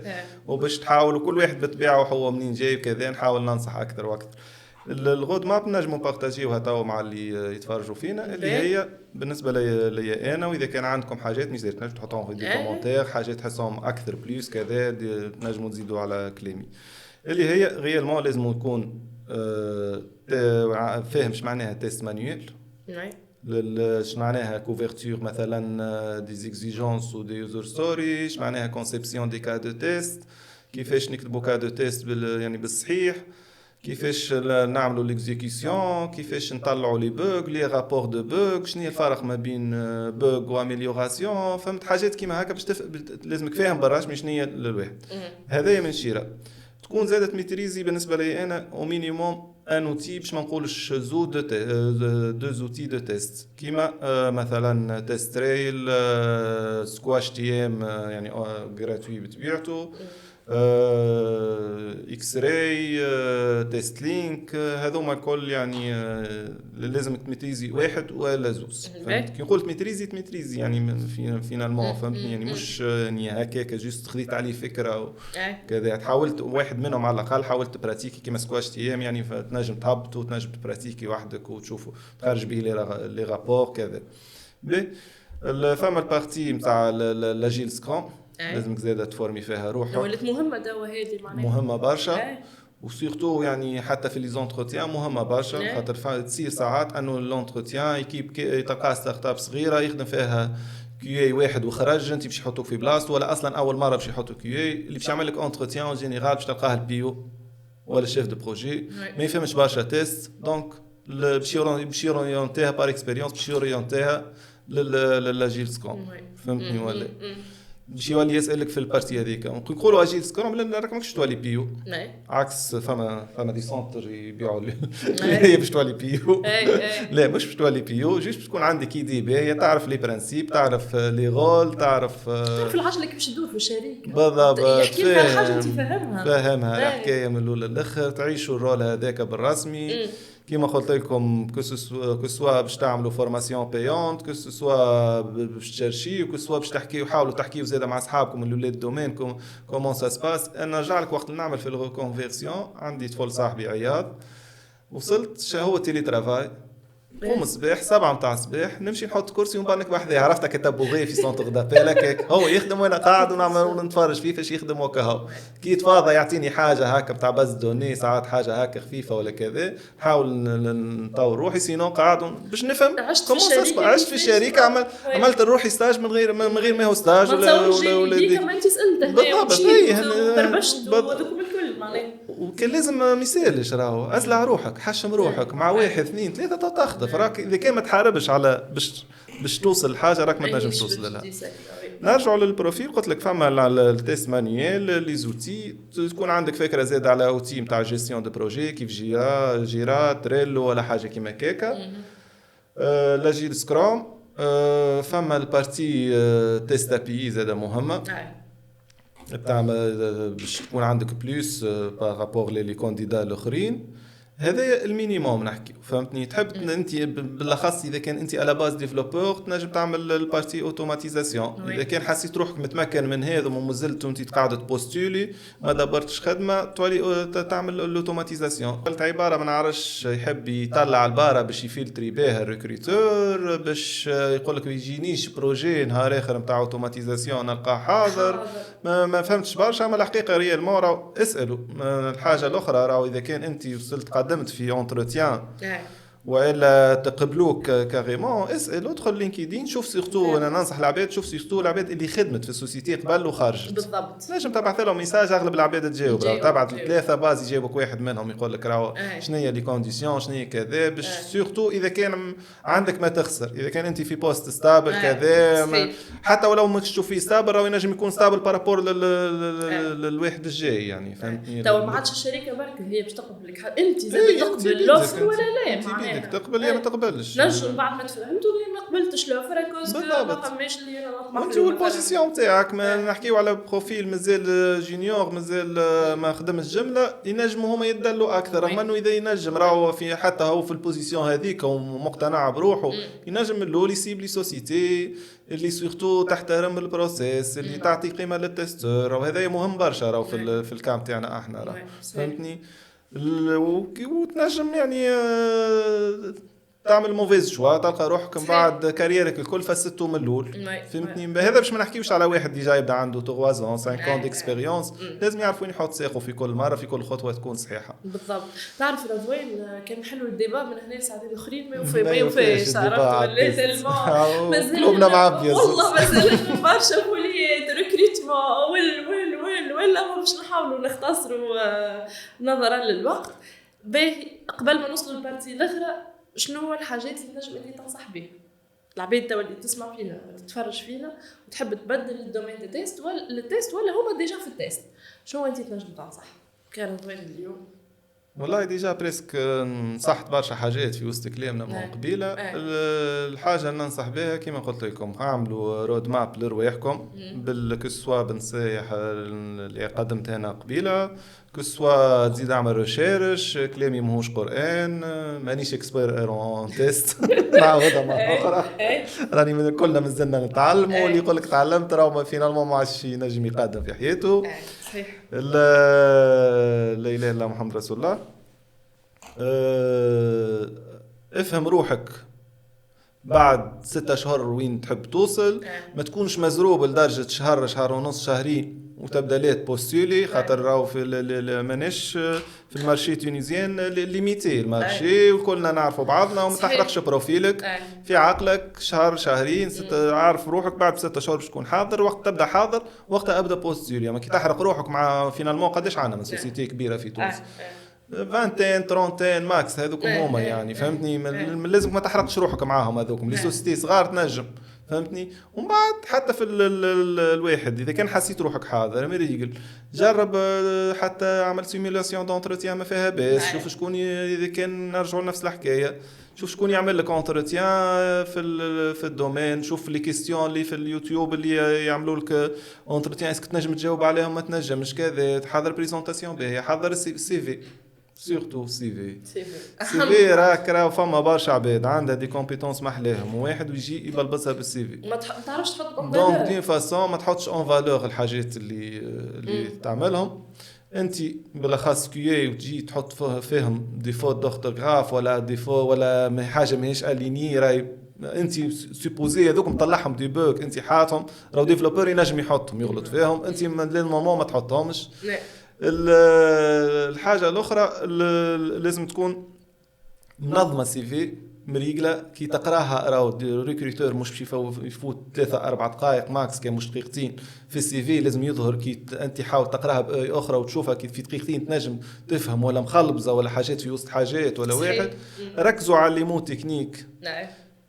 وباش تحاول وكل واحد بطبيعه هو منين جاي وكذا نحاول ننصح اكثر واكثر الرود ماب نجموا نبارطاجيوها توا مع اللي يتفرجوا فينا اللي هي بالنسبه لي انا واذا كان عندكم حاجات مش نجم تحطوهم في دي كومونتير حاجات تحسهم اكثر بليس كذا نجموا تزيدوا على كلامي اللي هي ريالمون لازم يكون فاهم اش معناها تيست مانيوال اش معناها كوفرتور مثلا دي زيكزيجونس و دي يوزر ستوري اش معناها كونسيبسيون دي كا دو تيست كيفاش نكتبوا كا دو تيست يعني بالصحيح كيفاش نعملوا ليكزيكيسيون كيفاش نطلعوا لي بوغ لي رابور دو بوغ شنو هي الفرق ما بين بوغ واميليوراسيون فهمت حاجات كيما هكا باش لازمك فاهم براش مش نيه للواحد هذايا من شيره تكون زادت ميتريزي بالنسبه لي انا او مينيموم ان اوتي باش ما نقولش دو زوتي دو تيست كيما مثلا تيست ريل سكواش تي ام يعني غراتوي بطبيعته اكس راي تيست لينك هذوما الكل يعني لازم تميتريزي واحد ولا زوز فهمت كي قلت ميتريزي يعني فينالمون فهمتني يعني مش يعني هكاك جوست خديت عليه فكره كذا حاولت واحد منهم على الاقل حاولت براتيكي كيما سكواش تي ام يعني فتنجم تهبط وتنجم تبراتيكي وحدك وتشوفوا تخرج به لي رابور كذا فما البارتي نتاع لاجيل سكرام لازمك زاده تفورمي فيها روحك ولات مهمه دوا هذه معناها مهمه برشا وسورتو يعني حتى في لي زونتروتيان مهمه برشا خاطر تصير ساعات انه لونتروتيان ايكيب تلقى ستارت اب صغيره يخدم فيها كيو اي واحد وخرج انت باش يحطوك في بلاصتو ولا اصلا اول مره باش يحطوا كيو اي اللي باش يعمل لك انتروتيان اون جينيرال باش تلقاه البيو ولا الشيف دو بروجي ما يفهمش برشا تيست دونك باش يورينتيها بار اكسبيريونس باش يورينتيها للاجيل سكوم فهمتني ولا باش يولي يسالك في البارتي هذيك نقولوا اجيل سكرام لا راك ماكش تولي بيو عكس فما دي سونتر يبيعوا هي باش تولي بيو لا مش باش تولي بيو جوست باش تكون عندك ايدي باهيه تعرف لي برانسيب تعرف لي رول تعرف العجله كيفاش تدور في الشركه بالضبط يحكي لك حاجه انت فاهمها الحكايه من الاول للاخر تعيشوا الرول هذاك بالرسمي كيما قلت لكم كسوا باش تعملوا فورماسيون بايونت كسوا باش تشرشي وكسوا باش تحكيوا حاولوا تحكيوا زاده مع اصحابكم اللي ولاد دومين كومون سا سباس انا نرجع لك وقت نعمل في الريكونفيرسيون عندي طفل صاحبي عياض وصلت هو تيلي ترافاي قوم الصباح 7 متاع الصباح نمشي نحط كرسي ونبانك بحذاه عرفتك كتبوغي في سونتر دابيل هكاك هو يخدم وانا قاعد ونعمل نتفرج فيه فاش يخدم وكهو كي يتفاضى يعطيني حاجه هكا بتاع باز دوني ساعات حاجه هكا خفيفه ولا كذا نحاول نطور روحي سينو قاعد باش نفهم عشت في الشركه عملت روحي ستاج من غير ما هو ستاج ولا ديك ما انت سالته بالضبط بربشت وهذوك الكل معناها وكان لازم ما يسالش راهو ازلع روحك حشم روحك مع 1 2 3 تخطف راك اذا كان ما تحاربش على باش توصل لحاجه راك ما تنجمش توصل لها نرجعوا للبروفيل قلت لك فما التيست مانيوال لي زوتي تكون عندك فكره زاده على اوتي نتاع جيستيون دو بروجي كيف جيرا تريلو ولا حاجه كيما كيكا لاجيل سكرام فما البارتي تيست ابي زاده مهمه بتاع باش تكون عندك بلوس بارابور لي كانديدا الاخرين هذا المينيموم نحكي فهمتني. تحب انت بالاخص اذا كان انت على باز ديفلوبور تنجم تعمل البارتي اوتوماتيزاسيون. اذا كان حسيت روحك متمكن من هذا ومازلت انت قاعده تبوستولي ما دبرتش خدمه تولي تعمل الاوتوماتيزاسيون. قلت عباره ما نعرفش يحب يطلع البارة باش يفلتري بها الريكروتور باش يقول لك يجينيش بروجي نهار اخر نتاع اوتوماتيزاسيون نلقاه حاضر. ما فهمتش برشا. اما الحقيقه ريال مورا اسالوا. الحاجه الاخرى راهو اذا كان انت وصلت قدمت في اونتروتيان والا تقبلوك كاريمون اسال ادخل لينكدين شوف سيرتو. انا ننصح العباد شوف سيرتو العباد اللي خدمت في السوسيتي قبل وخرجت بالضبط. نجم تبعث لهم ميساج اغلب العباد تجاوب. تبعث ثلاثه باز يجاوبك واحد منهم يقول لك راهو شنو هي لي كونديسيون شنو هي كذا باش سيرتو اذا كان عندك ما تخسر. اذا كان انت في بوست ستابل كذا حتى ولو مش تشوف فيه ستابل راهو ينجم يكون ستابل بارابور للواحد الجاي يعني فهمتني. تو ما عادش الشركه برك هي باش تقبلك انت زاد تقبل الاوفر ولا لا بدك تقبل يا ما تقبلش. نجم بعد ما تفهمتوا لي ما قبلتش الاوفر كوز ما فماش اللي انا نطمح انت والبوزيسيون تاعك. ما نحكيو على بروفيل مازال جونيور مازال ما خدمش جمله ينجموا هما يدلوا اكثر. اما انه اذا ينجم راهو في حتى هو في البوزيسيون هذيك ومقتنع بروحه ينجم الاول يسيب لي سوسيتي اللي سورتو تحترم البروسيس اللي تعطي قيمه للتستور. وهذا مهم برشا راهو في الكام تاعنا احنا راه فهمتني. وتنجم يعني تعمل موفيز شوا تلقى روحك من بعد كاريرك الكل فسدته من الاول فهمتني. هذا باش ما نحكيوش على واحد اللي جايب عنده 3 ans 5 ans ديكسبيريونس لازم يعرف وين يحط ساقه في كل مره في كل خطوه تكون صحيحه. بالضبط. تعرف رضوان كان حلو الديبا من هنا ساعتين اخرين ما يوفيش عرفت وليت قلوبنا معبيه والله مازال برشا فوليات ريكروتمون ولا باش نحاولوا نختصروا نظرا للوقت. باهي قبل ما نوصلوا للبارتي الاخرى شنو هو الحاجات اللي نجم اللي تنصح بها العباد توا اللي تسمع فينا تتفرج فينا وتحب تبدل الدومين دو تيست ولا التيست ولا هما ديجا في التيست شنو انت تنجم تنصح كانت وين اليوم؟ والله ديجا بريسك نصحت برشا حاجات في وسط كلامنا من قبيله. الحاجه اللي ننصح بها كما قلت لكم اعملوا رود ماب لرواحكم بالكسوا بنصيح اللي قدمت هنا قبيله كسوا تزيد اعمل ريشيرش. كلامي ماهوش قران مانيش اكسبير ايرون تيست نعاودها مره اخرى راني من كلنا مازلنا نتعلم. واللي يقول لك تعلمت راهو فينالمون ما عادش ينجم يقدم في حياته. صحيح. لا اله الا الله محمد رسول الله. افهم روحك بعد 6 أشهر وين تحب توصل. ما تكونش مزروب لدرجه شهر ونص شهرين وتبدا ليت بوستولي خاطر راهو في مانيش في المارشي تونيزيان ليميتي المارشي وكلنا نعرفوا بعضنا وما تحرقش بروفيلك في عقلك شهر شهرين 6 عارف روحك بعد 6 أشهر باش تكون حاضر. وقت تبدا حاضر وقتها ابدا بوستولي. اما كي تحرق روحك مع فينالمون قداش عندنا من سوسيتي كبيره في تونس 20 30 ماكس هذوك هما يعني فهمتني. لازم ما تحرقش روحك معاهم هذوك لي سوسيتي صغار تنجم فهمتني. ومن بعد حتى في الواحد اذا كان حسيت روحك حاضر مريقل جرب حتى عمل سيمولاسيون دونتروتيان ما فيها باس. شوف شكون اذا كان نرجعوا لنفس الحكايه شوف شكون يعمل لك اونتروتيان في الدومين. شوف لي كيستيون اللي في اليوتيوب اللي يعملوا لك اونتروتيان اسك تنجم تجاوب عليهم ما تنجمش كذا. تحضر بريزونطاسيون باهيه حضر السي في سورتو سي في راه فما برشا عباد عندها دي كومبيتونس محلاهم واحد ويجي يبلبسها بالسي في ما تعرفش تحط دونك دي فاسون ما تحطش اون فالور الحاجات اللي تعملهم انت بالاخص كيي وتجي تحط فيهم ديفو دورتوغراف ولا ديفو ولا حاجه ماهيش اليني راي انت سوبوزي هذوك مطلعهم دي بوك انت حاطهم راهو ديفلوبر ينجم يحطهم يغلط فيهم انت للمومون ما تحطهمش. الحاجه الاخرى لازم تكون منظمه سي في مريقله كي تقراها راهو الريكروتور مش باش يفوت 3-4 دقائق ماكس كان مش دقيقتين في السي في لازم يظهر كي انت حاول تقراها باي اخرى وتشوفها كي في دقيقتين تنجم تفهم ولا مخلبزه ولا حاجات في وسط حاجات ولا واحد. ركزوا على لي مو تكنيك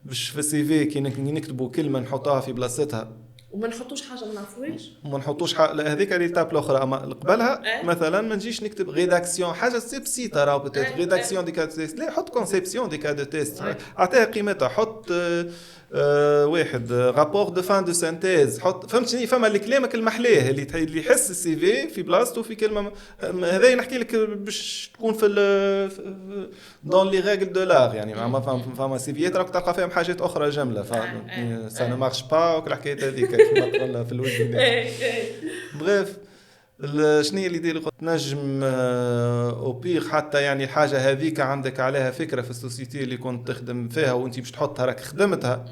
باش في السي في كي نكتبوا كلمه نحطها في بلاصتها وما نحطوش حاجه ما نعرفوهاش. ما نحطوش هذيك اللي تاب الاخرى. اما قبلها مثلا ما نجيش نكتب ريداكسيون حاجه بسيطه راهو بتات ريداكسيون دي كاد تيست. لا حط كونسيبسيون دي كاد تيست اعطيها قيمتها. حط واحد رابور دو فان دو سانتيز. حط فهمتني فما اللي كلامك المحلاه اللي يحس السي في بلاصتو في كلمه. هذا نحكي لك باش تكون في دون لي ريغل دو لار يعني. ما فما سيفيات راك تلقى فيهم حاجات اخرى جمله. سا نو مارش با وكل الحكايه هذيك كما قلنا في الوجه. بريف شنو اللي يدير نجم او بيغ حتى يعني الحاجه هذيك عندك عليها فكره في السوسيتي اللي كنت تخدم فيها وانت باش تحطها راك خدمتها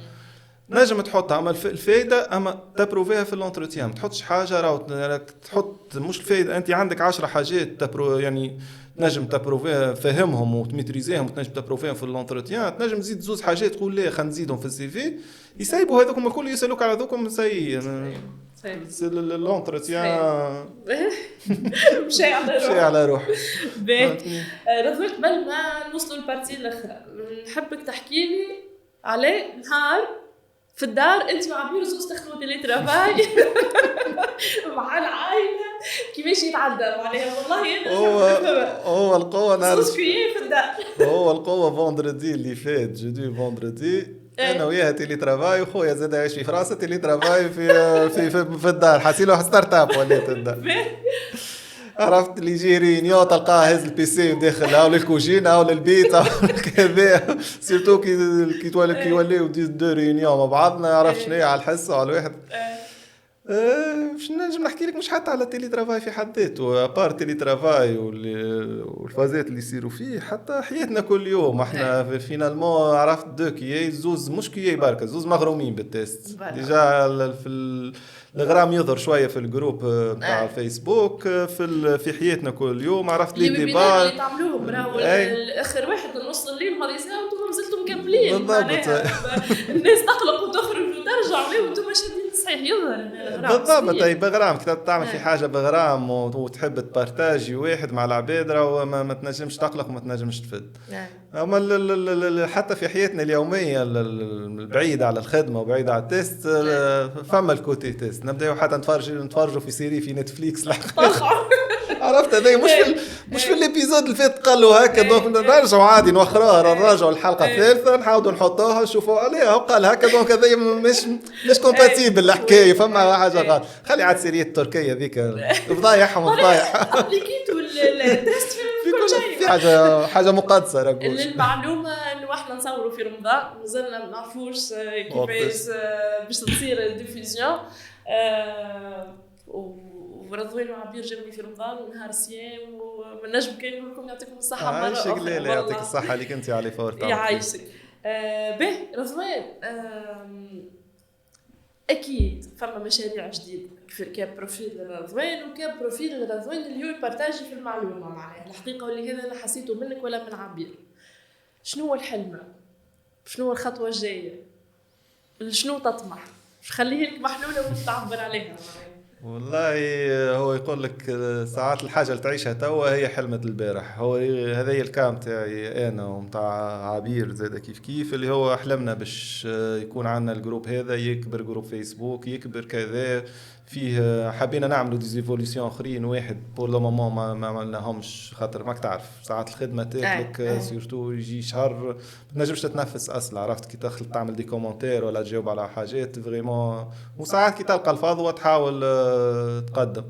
نجم تحطها. اما الفائده اما تبروفيها في الانتروتيان. ما تحطش حاجه راك تحط مش الفائده. انت عندك 10 حاجات يعني نجم تبروفيها فهمهم وتميتريزيهم وتنجم تبروفيهم في الانتروتيان. تنجم تزيد زوز حاجات تقول ليه خلينا نزيدهم في السي في يسيبوا هذوكم الكل يسالوك على ذوكم سي الانتروتيان مشي على روح. رضوان قبل ما نوصلوا للبارتي الاخرى نحبك تحكي لي على نهار في الدار انت وعبير زوز تخدموا تيلي ترافاي مع العائله كيفاش يتعدى معناها. والله انا هو القوه نهار زوز في الدار. هو القوه فوندردي اللي فات جدي فوندردي انا وياها تيلي ترافاي وخويا زاد عايش في فرنسا تيلي ترافاي في الدار. حاسيله ستارت اب ولات الدار. عرفت اللي يجي رينيو تلقاه هز البيسي وداخل او للكوجينه او للبيت او كذا. سيرتو كي يوليو دو رينيو مع بعضنا يعرف شنو على الحصه على الواحد. باش نجم نحكي لك مش حتى على تيلي ترافاي في حد ذاته ابار تيلي ترافاي والفازات اللي يصيروا فيه حتى حياتنا كل يوم. احنا فينالمون عرفت دو كي زوز مش كي بركه زوز مغرومين بالتيست ديجا في الغرام يظهر شويه في الجروب بتاع الفيسبوك في حياتنا كل يوم. عرفت لي ديبار اللي تعملوهم راهو الاخر واحد نص الليل ما يساو وانتم مازلتم مكملين. بالضبط. الناس تقلق وتخرج وترجع وانتم شادين صحيح يظهر بالضبط. اي بغرام كي تعمل في حاجه بغرام وتحب تبارتاجي واحد مع العباد راهو ما تنجمش تقلق وما تنجمش تفد. اما حتى في حياتنا اليوميه البعيده على الخدمه وبعيده على التيست فما الكوتي تيست. نبداو حتى نتفرجوا في سيري في نتفليكس عرفت هذا مش في الابيزود اللي فات قالوا هكا دونك نرجعوا عادي نوخروها نرجعوا الحلقه الثالثه نحاولوا نحطوها نشوفوا عليها قال هكا دونك هذا مش كومباتيبل الحكايه. فما حاجه غلط. خلي عاد سيريات التركيه ذيك فضايحهم فضايح ابليكيتو التيست في حاجه مقدسه راك المعلومه انه احنا نصوروا في رمضان مازلنا ما نعرفوش كيفاش باش تصير الديفيزيون. ورضوان وعبير جابني في رمضان ونهار صيام وما نجم كان نقول لكم يعطيكم الصحه مره اخرى. لا يعطيك الصحه اللي كنتي على فور تاعك يعيشك. به رضوان اكيد فما مشاريع جديده كبروفيل رضوان وكبروفيل رضوان اللي هو يبارتاجي في المعلومه معناها الحقيقه واللي هذا انا حسيته منك ولا من عبير. شنو هو الحلم؟ شنو هو الخطوه الجايه؟ شنو تطمح؟ خليه لك محلوله وتعبر عليها. والله هو يقول لك ساعات الحاجه اللي تعيشها توا هي حلمة البارح. هو هذا هي الكام تاعي انا ومتاع عبير زاد كيف اللي هو حلمنا باش يكون عندنا الجروب هذا يكبر جروب فيسبوك يكبر كذا فيه. حبينا نعملوا ديزيفوليسيون اخرين واحد بور لو مومون ما عملناهمش خاطر ماك تعرف ساعات الخدمه تاكلك سورتو يجي شهر ما تنجمش تتنفس اصلا. عرفت كي تدخل تعمل دي كومونتير ولا تجاوب على حاجات فريمون وساعات كي تلقى الفاضي تحاول تقدم.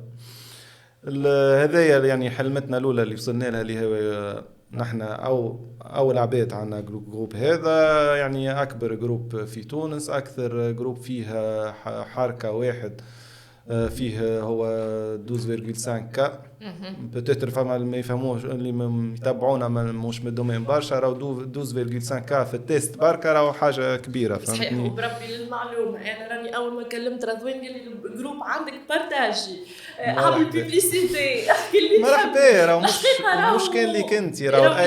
هذايا يعني حلمتنا الاولى اللي وصلنا لها اللي هو نحن اول عباد عنا جروب هذا يعني اكبر جروب في تونس اكثر جروب فيه حركه واحد فيه هو 12.5 كا بتتر فما اللي ما يفهموش اللي يتابعونا مش من الدومين برشا راهو 12.5 كا في التيست بركه راهو حاجه كبيره فهمتني. صحيح وبربي للمعلومه انا راني اول ما كلمت رضوان قال لي الجروب عندك بارتاجي عمل بيبليسيتي احكي لي مرحبا راهو مش كان ليك انت راهو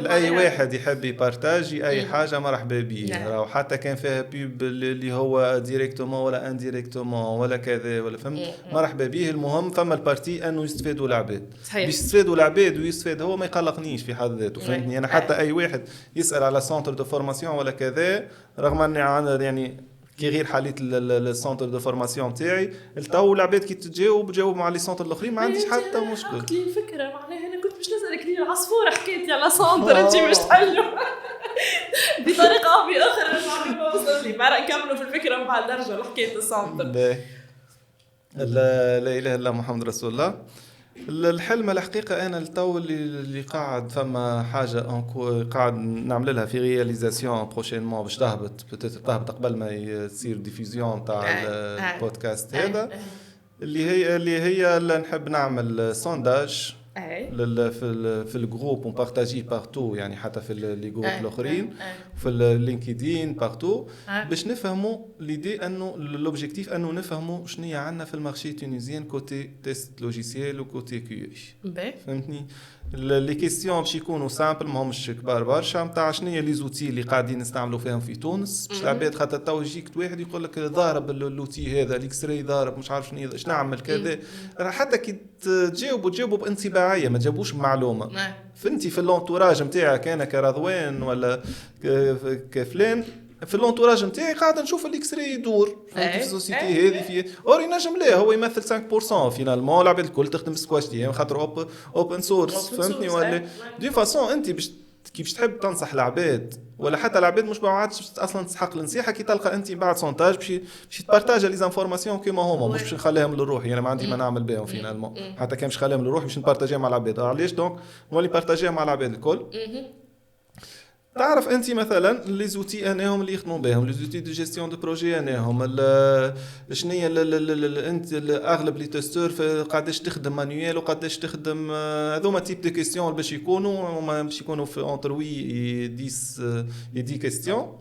اي واحد يحب يبارتاجي اي حاجه مرحبا به. راهو حتى كان فيها بيب اللي هو ديريكتومون ولا انديريكتومون ولا كذا ولا فهمت مرحبا به. المهم فما البارتي انه يستفادوا العباد باش يستفادوا العباد ويستفاد هو ما يقلقنيش في حد ذاته فهمتني. انا حتى اي واحد يسال على سنتر دو فورماسيون ولا كذا رغم اني يعني كي غير حاليت السونتر دو فورماسيون تاعي التو العباد كي تجاوب مع لي سونتر الاخرين ما عنديش حتى مشكل. قلت لي الفكره معناها انا كنت باش نسالك لي العصفوره حكيتي على سونتر انت باش تحلوا بطريقه او باخرى ما وصل لي. ما نكملوا في الفكره مع نرجع لحكايه السونتر. لا اله الا الله محمد رسول الله. الحلم الحقيقة أنا التو اللي قاعد فما حاجة قاعد نعمل لها في رياليزاسيون بروشينمون باش تهبط قبل ما يصير ديفيزيون تاع البودكاست هذا اللي هي اللي نحب نعمل سونداج في الجروب ونبارطاجيه بارتو يعني حتى في لي جروب الاخرين في اللينكدين بارتو باش نفهموا ليدي انه لوبجيكتيف انه نفهموا شنو عندنا في المارشي تونيزيان كوتي تيست لوجيسيال وكوتي كيو فهمتني. لي كيستيون باش يكونوا سامبل ماهمش كبار برشا نتاع شنو هي لي زوتي اللي قاعدين نستعملوا فيهم في تونس باش العباد خاطر تو يجيك واحد يقول لك ضارب اللوتي هذا الاكس راي ضارب مش عارف شنو نعمل كذا حتى كي تجاوبوا بانطباعيه ما تجاوبوش معلومه فهمتي في اللونتوراج نتاعك انا كرضوان ولا كفلان في اللونتوراج نتاعي قاعد نشوف الاكس راي يدور في السوسيتي هذه في اوري نجم لا هو يمثل 5% فينالمون العباد الكل تخدم سكواشتي خاطر اوبن سورس فهمتني ولا دي فاصون انت باش كيفاش تحب تنصح العباد ولا حتى العباد مش بعدش اصلا تسحق النصيحه كي تلقى انت بعد سونتاج باش تبارطاج لي زانفورماسيون كيما هما مش باش نخليهم للروح يعني ما عندي ما نعمل بهم فينالمون حتى كان باش نخليهم للروح باش نبارطاجيها مع العباد علاش دونك نولي بارطاجيها مع العباد الكل. تعرف انت مثلا لي زوتي انهم اللي يخدموا بهم لي زوتي دو جيستيون دو بروجي انهم شنيا انت اغلب لي تيستور قداش تخدم مانيوال وقداش تخدم هذوما تيب دو كيستيون باش يكونوا في اونتر وي 10 كيستيون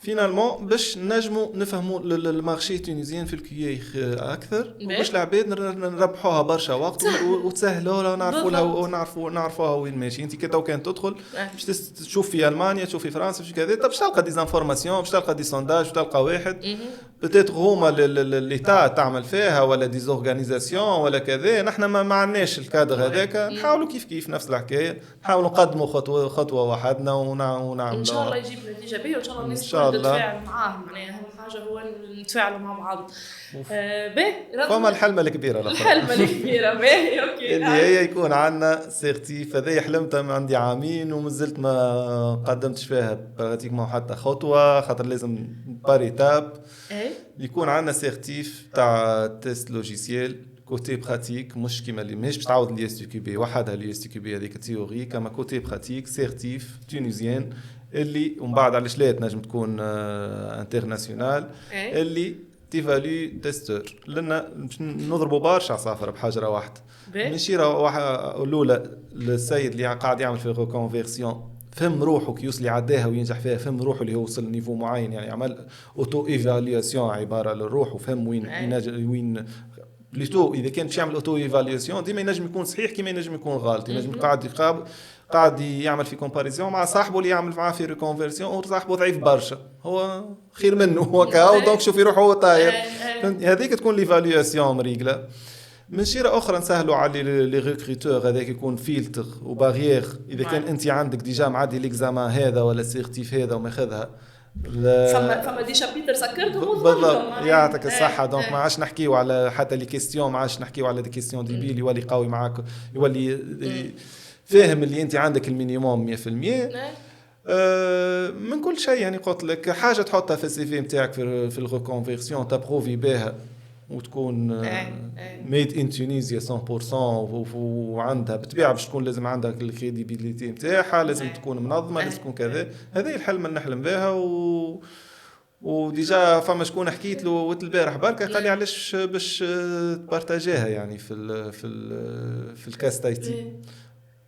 فينالمون باش نجموا نفهموا المارشي التونسيين في الكييخ اكثر وباش العباد نربحوها برشا وقت وتسهلوا لها ونعرفوها وين ماشي. انت كي تو كان تدخل باش تشوف في المانيا تشوف في فرنسا باش كذا باش تلقى دي زانفورماسيون باش تلقى دي سونداج باش تلقى واحد بتيتر هما ليتا تعمل فيها ولا دي زورغانيزاسيون ولا كذا. نحن ما عندناش الكادر هذاك نحاولوا كيف نفس الحكايه نحاولوا نقدموا خطوه وحدنا ونعملوا ان شاء الله يجيب نتيجه باهيه وان شاء الله الناس نتفاعل معاه معناها اهم حاجه هو نتفاعلوا مع بعض. باهي فما الحلمه الكبيره باهي اوكي اللي هي يكون عندنا سيرتيف هذا حلمت عندي عامين ومازلت ما قدمتش فيها براتيكمون حتى خطوه خاطر لازم باريتاب يكون عندنا سيرتيف تاع تيست لوجيسيال كوتي براتيك مش كيما اللي ماهيش باش تعاود لي اس تي كي بي وحدها لي اس تي كي بي هذيك التيوري كما كوتي براتيك سيرتيف تونيزيان اللي ومن بعد علاش لا تنجم تكون انترناسيونال اللي تيفالي تيستور لنا نضربوا برشا عصافر بحجره واحده ماشي الاولى السيد اللي قاعد يعمل في ريكونفيرسيون فهم روحه كي يوصل يعداها وينجح فيها فهم روحه اللي هو وصل لنيفو معين يعني عمل اوتو ايفالياسيون عباره للروح وفهم وين بليتو اذا كان باش يعمل اوتو ايفالياسيون ديما ينجم يكون صحيح كيما ينجم يكون غلط ينجم قاعد يعمل في كومباريزيون مع صاحبه اللي يعمل معاه في ريكونفيرسيون وصاحبه ضعيف برشا هو خير منه هو كاو دونك شوف يروح هو طاير هذيك تكون ليفالياسيون مريقله. من شيره اخرى نسهلوا على لي ريكروتور هذاك يكون فلتر وبارير اذا كان انت عندك ديجا معدي ليكزامان هذا ولا سيرتيف هذا وماخذها فما دي شابيتر سكرتهم بالضبط يعطيك الصحه دونك ما عادش نحكيو على حتى لي كيستيون ما عادش نحكيو على دي كيستيون دي بيل يولي قوي معاك يولي فاهم اللي انت عندك المينيموم 100% من كل شيء يعني قلت لك حاجه تحطها في السي في نتاعك في الريكونفيرسيون تابروفي بها وتكون ميد ان تونيزيا 100% وعندها بالطبيعه باش تكون لازم عندها الكريديبيليتي نتاعها لازم تكون منظمه لازم تكون كذا هذه الحلم اللي نحلم بها وديجا فما شكون حكيت له البارح بركه قال لي علاش باش تبارطاجيها يعني في الكاس تايتي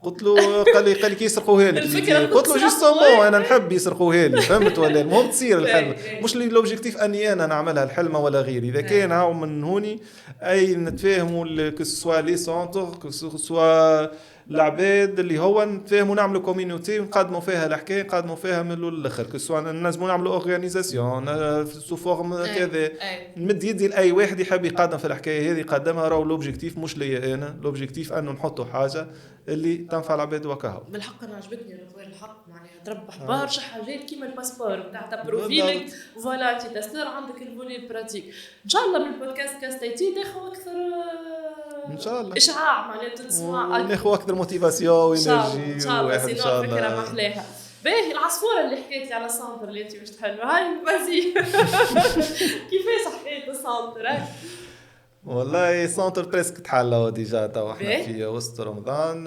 قلت له قال لي كي يسرقوها لي قلت له جوستومون انا نحب يسرقوها لي فهمت ولا المهم تصير الحلم مش لي لوبجيكتيف اني انا نعملها الحلمه ولا غيري اذا كان هاو من هوني اي نتفاهموا كو سوا لي سونتر كو سوا العباد اللي هو نتفاهموا نعملوا كوميونيتي ونقدموا فيها الحكايه نقدموا فيها من الاول للاخر كسوا لازم نعملوا اورغانيزاسيون سو فورم كذا نمد يدي لاي واحد يحب يقدم في الحكايه هذه يقدمها راهو لوبجيكتيف مش ليا انا لوبجيكتيف انه نحطوا حاجه اللي تنفع العباد وكهو. بالحق انا عجبتني غير الحق معناها تربح برشا حاجات كيما الباسبور نتاع بروفيلينغ فوالا انت تستر عندك الفولي براتيك ان شاء الله من البودكاست كاستيتي ناخذ اكثر ان شاء الله اشعاع معناتها تسمع ناخذ اكثر موتيفاسيون وانرجي ان شاء الله سينو فكره محلاها. باهي العصفوره اللي حكيت لي على السنتر اللي انت باش تحلوها هاي بازي كيفاش حكايه السنتر هاي؟ والله سنتر بريسك تحلوا ديجا تو احنا في وسط رمضان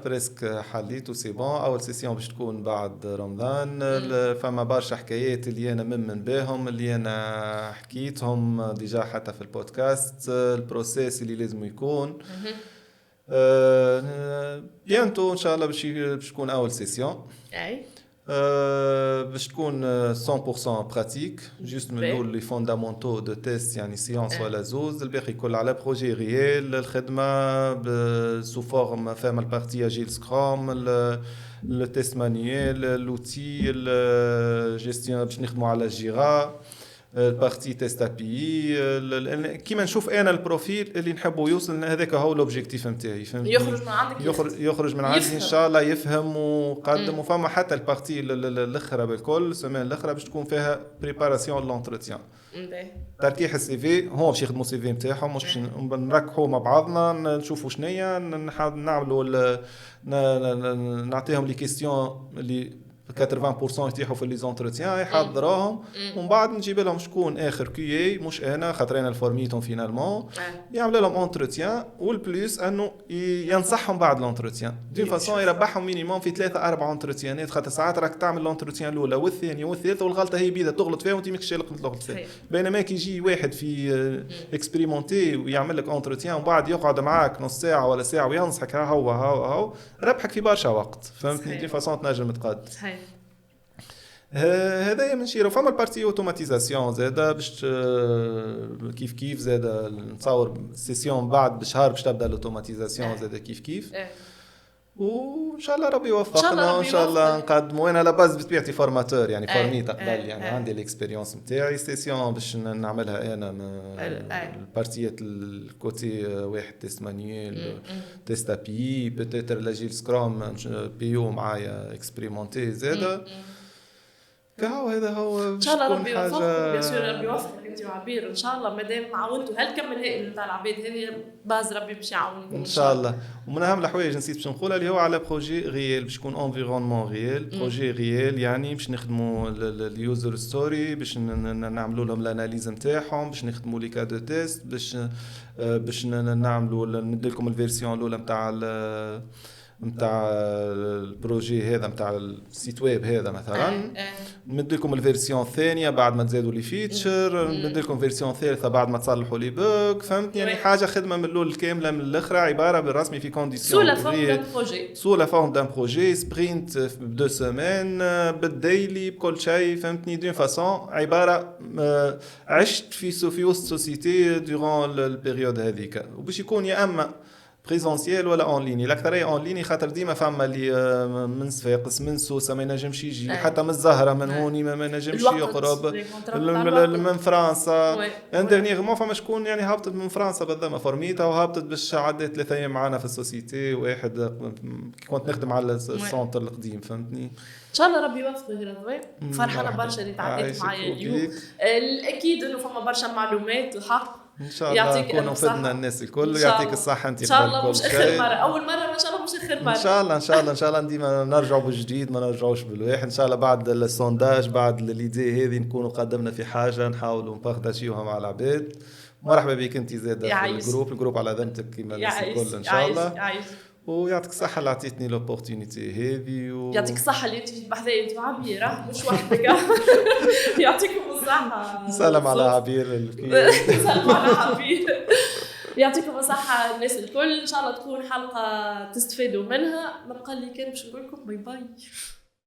بريسك حليتو سي بون. اول سيسيون باش تكون بعد رمضان فما برشا حكايات اللي انا من بهم اللي انا حكيتهم ديجا حتى في البودكاست البروسيس اللي لازم يكون بيانتو ان شاء الله باش تكون اول سيسيون باش تكون 100% براتيك جوست من الاول لي فوندامونتو دو تيست يعني سيونس ولا زوز الباقي كل على بروجي ريال الخدمه سو فورم فما البارتي اجيل سكرام التيست مانيوال لوتي الجيستيون باش نخدموا على جيرا البارتي تيست ابي كيما نشوف انا البروفيل اللي نحبه يوصل هذاك هو الاوبجيكتيف نتاعي يخرج من عندك يخرج من عندي ان شاء الله يفهم وقدم وفما حتى البارتي الاخرى بالكل السيمين الاخرى باش تكون فيها بريباراسيون لونتروتيان تركيح السي في هو باش يخدموا السي في نتاعهم مش باش نركحوا مع بعضنا نشوفوا شنيا نعملوا نعطيهم لي كيستيون اللي 80% يتيحوا في لي زونتروتيان يحضروهم ومن بعد نجيب لهم شكون اخر كيي مش انا خاطر انا الفورميتهم فينالمون يعمل لهم اونتروتيان والبليس انه ينصحهم بعد الاونتروتيان دي فاصون يربحهم مينيموم في 3-4 اونتروتيانات خاطر ساعات راك تعمل الاونتروتيان الاولى والثانيه والثالثه والغلطه هي بيده تغلط فيها وانت ماكش شايل تغلط فيها بينما كي يجي واحد في اكسبيريمونتي ويعمل لك اونتروتيان وبعد يقعد معاك نص ساعه ولا ساعه وينصحك هو ربحك في برشا وقت فهمتني دي فاصون تنجم تقاد هذا من شيء فما البارتي اوتوماتيزاسيون زاده باش كيف زاده نتصور سيسيون بعد بشهر باش تبدا الاوتوماتيزاسيون زاده كيف وان شاء الله ربي يوفقنا وان شاء الله نقدموا انا على باز بطبيعتي فورماتور يعني فورميت قبل يعني عندي الاكسبيريونس نتاعي سيسيون باش نعملها انا البارتيات الكوتي واحد تيست مانيوال تيست ابي بيتيتر لاجيل سكرام بيو معايا اكسبيريمونتي زاده كهو هذا هو ان شاء الله ربي يوفقك بيسير ربي يوفقك انت وعبير ان شاء الله مادام عاونتوا هالكم الهائل نتاع العباد هذه باز ربي باش يعاونكم ان شاء الله. ومن اهم الحوايج نسيت باش نقولها اللي هو على بروجي ريال باش يكون انفيرونمون ريال بروجي ريال يعني باش نخدموا اليوزر ستوري باش نعملوا لهم الاناليز نتاعهم باش نخدموا لي كادو تيست باش نعملوا نديلكم الفيرسيون الاولى نتاع البروجي هذا نتاع السيت ويب هذا مثلا نديلكم الفيرسيون الثانيه بعد ما تزادوا لي فيتشر نديلكم فيرسيون ثالثه بعد ما تصلحوا لي بوك فهمت يعني حاجه خدمه من الاول الكامله من الاخرى عباره بالرسمي في كونديسيون سو لا فورم دان بروجي سبرينت ب2 سيمين بالديلي بكل شيء فهمتني دون فاصون عباره عشت في وسط سوسيتي دوران البيريود هذيك وباش يكون يا اما بريزونسيال ولا اون ليني الاكثريه اون ليني خاطر ديما فما اللي من صفاقس من سوسه ما ينجمش يجي حتى من الزهره من هوني ما ينجمش يقرب من فرنسا اندرنيغمون فما شكون يعني هابطت من فرنسا بالضبط فورميتها وهابطت باش عدت 3 ايام معنا في السوسيتي واحد كنت نخدم على السونتر القديم فهمتني ان شاء الله ربي يوفقك رضوي فرحانه برشا اللي تعديت معايا اليوم اكيد انه فما برشا معلومات وحق ان شاء الله نكونوا فدنا الناس الكل يعطيك الصحه انت ان شاء الله مش اخر مره اول مره ان شاء الله مش اخر مره ان شاء الله ديما نرجعوا بالجديد ما نرجعوش بالواحد ان شاء الله بعد السونداج بعد ليدي هذه نكونوا قدمنا في حاجه نحاولوا نبارطاجيوها مع العباد مرحبا بك انت زاده في الجروب على ذمتك كما الناس الكل ان شاء الله ويعطيك الصحة اللي عطيتني لوبورتونيتي هذه يعطيك الصحة اللي انت بحذايا انت وعبير مش وحدك يعطيكم الصحة سلام على عبير سلام على عبير يعطيكم الصحة الناس الكل ان شاء الله تكون حلقة تستفادوا منها ما بقى لي كان باش نقول لكم باي باي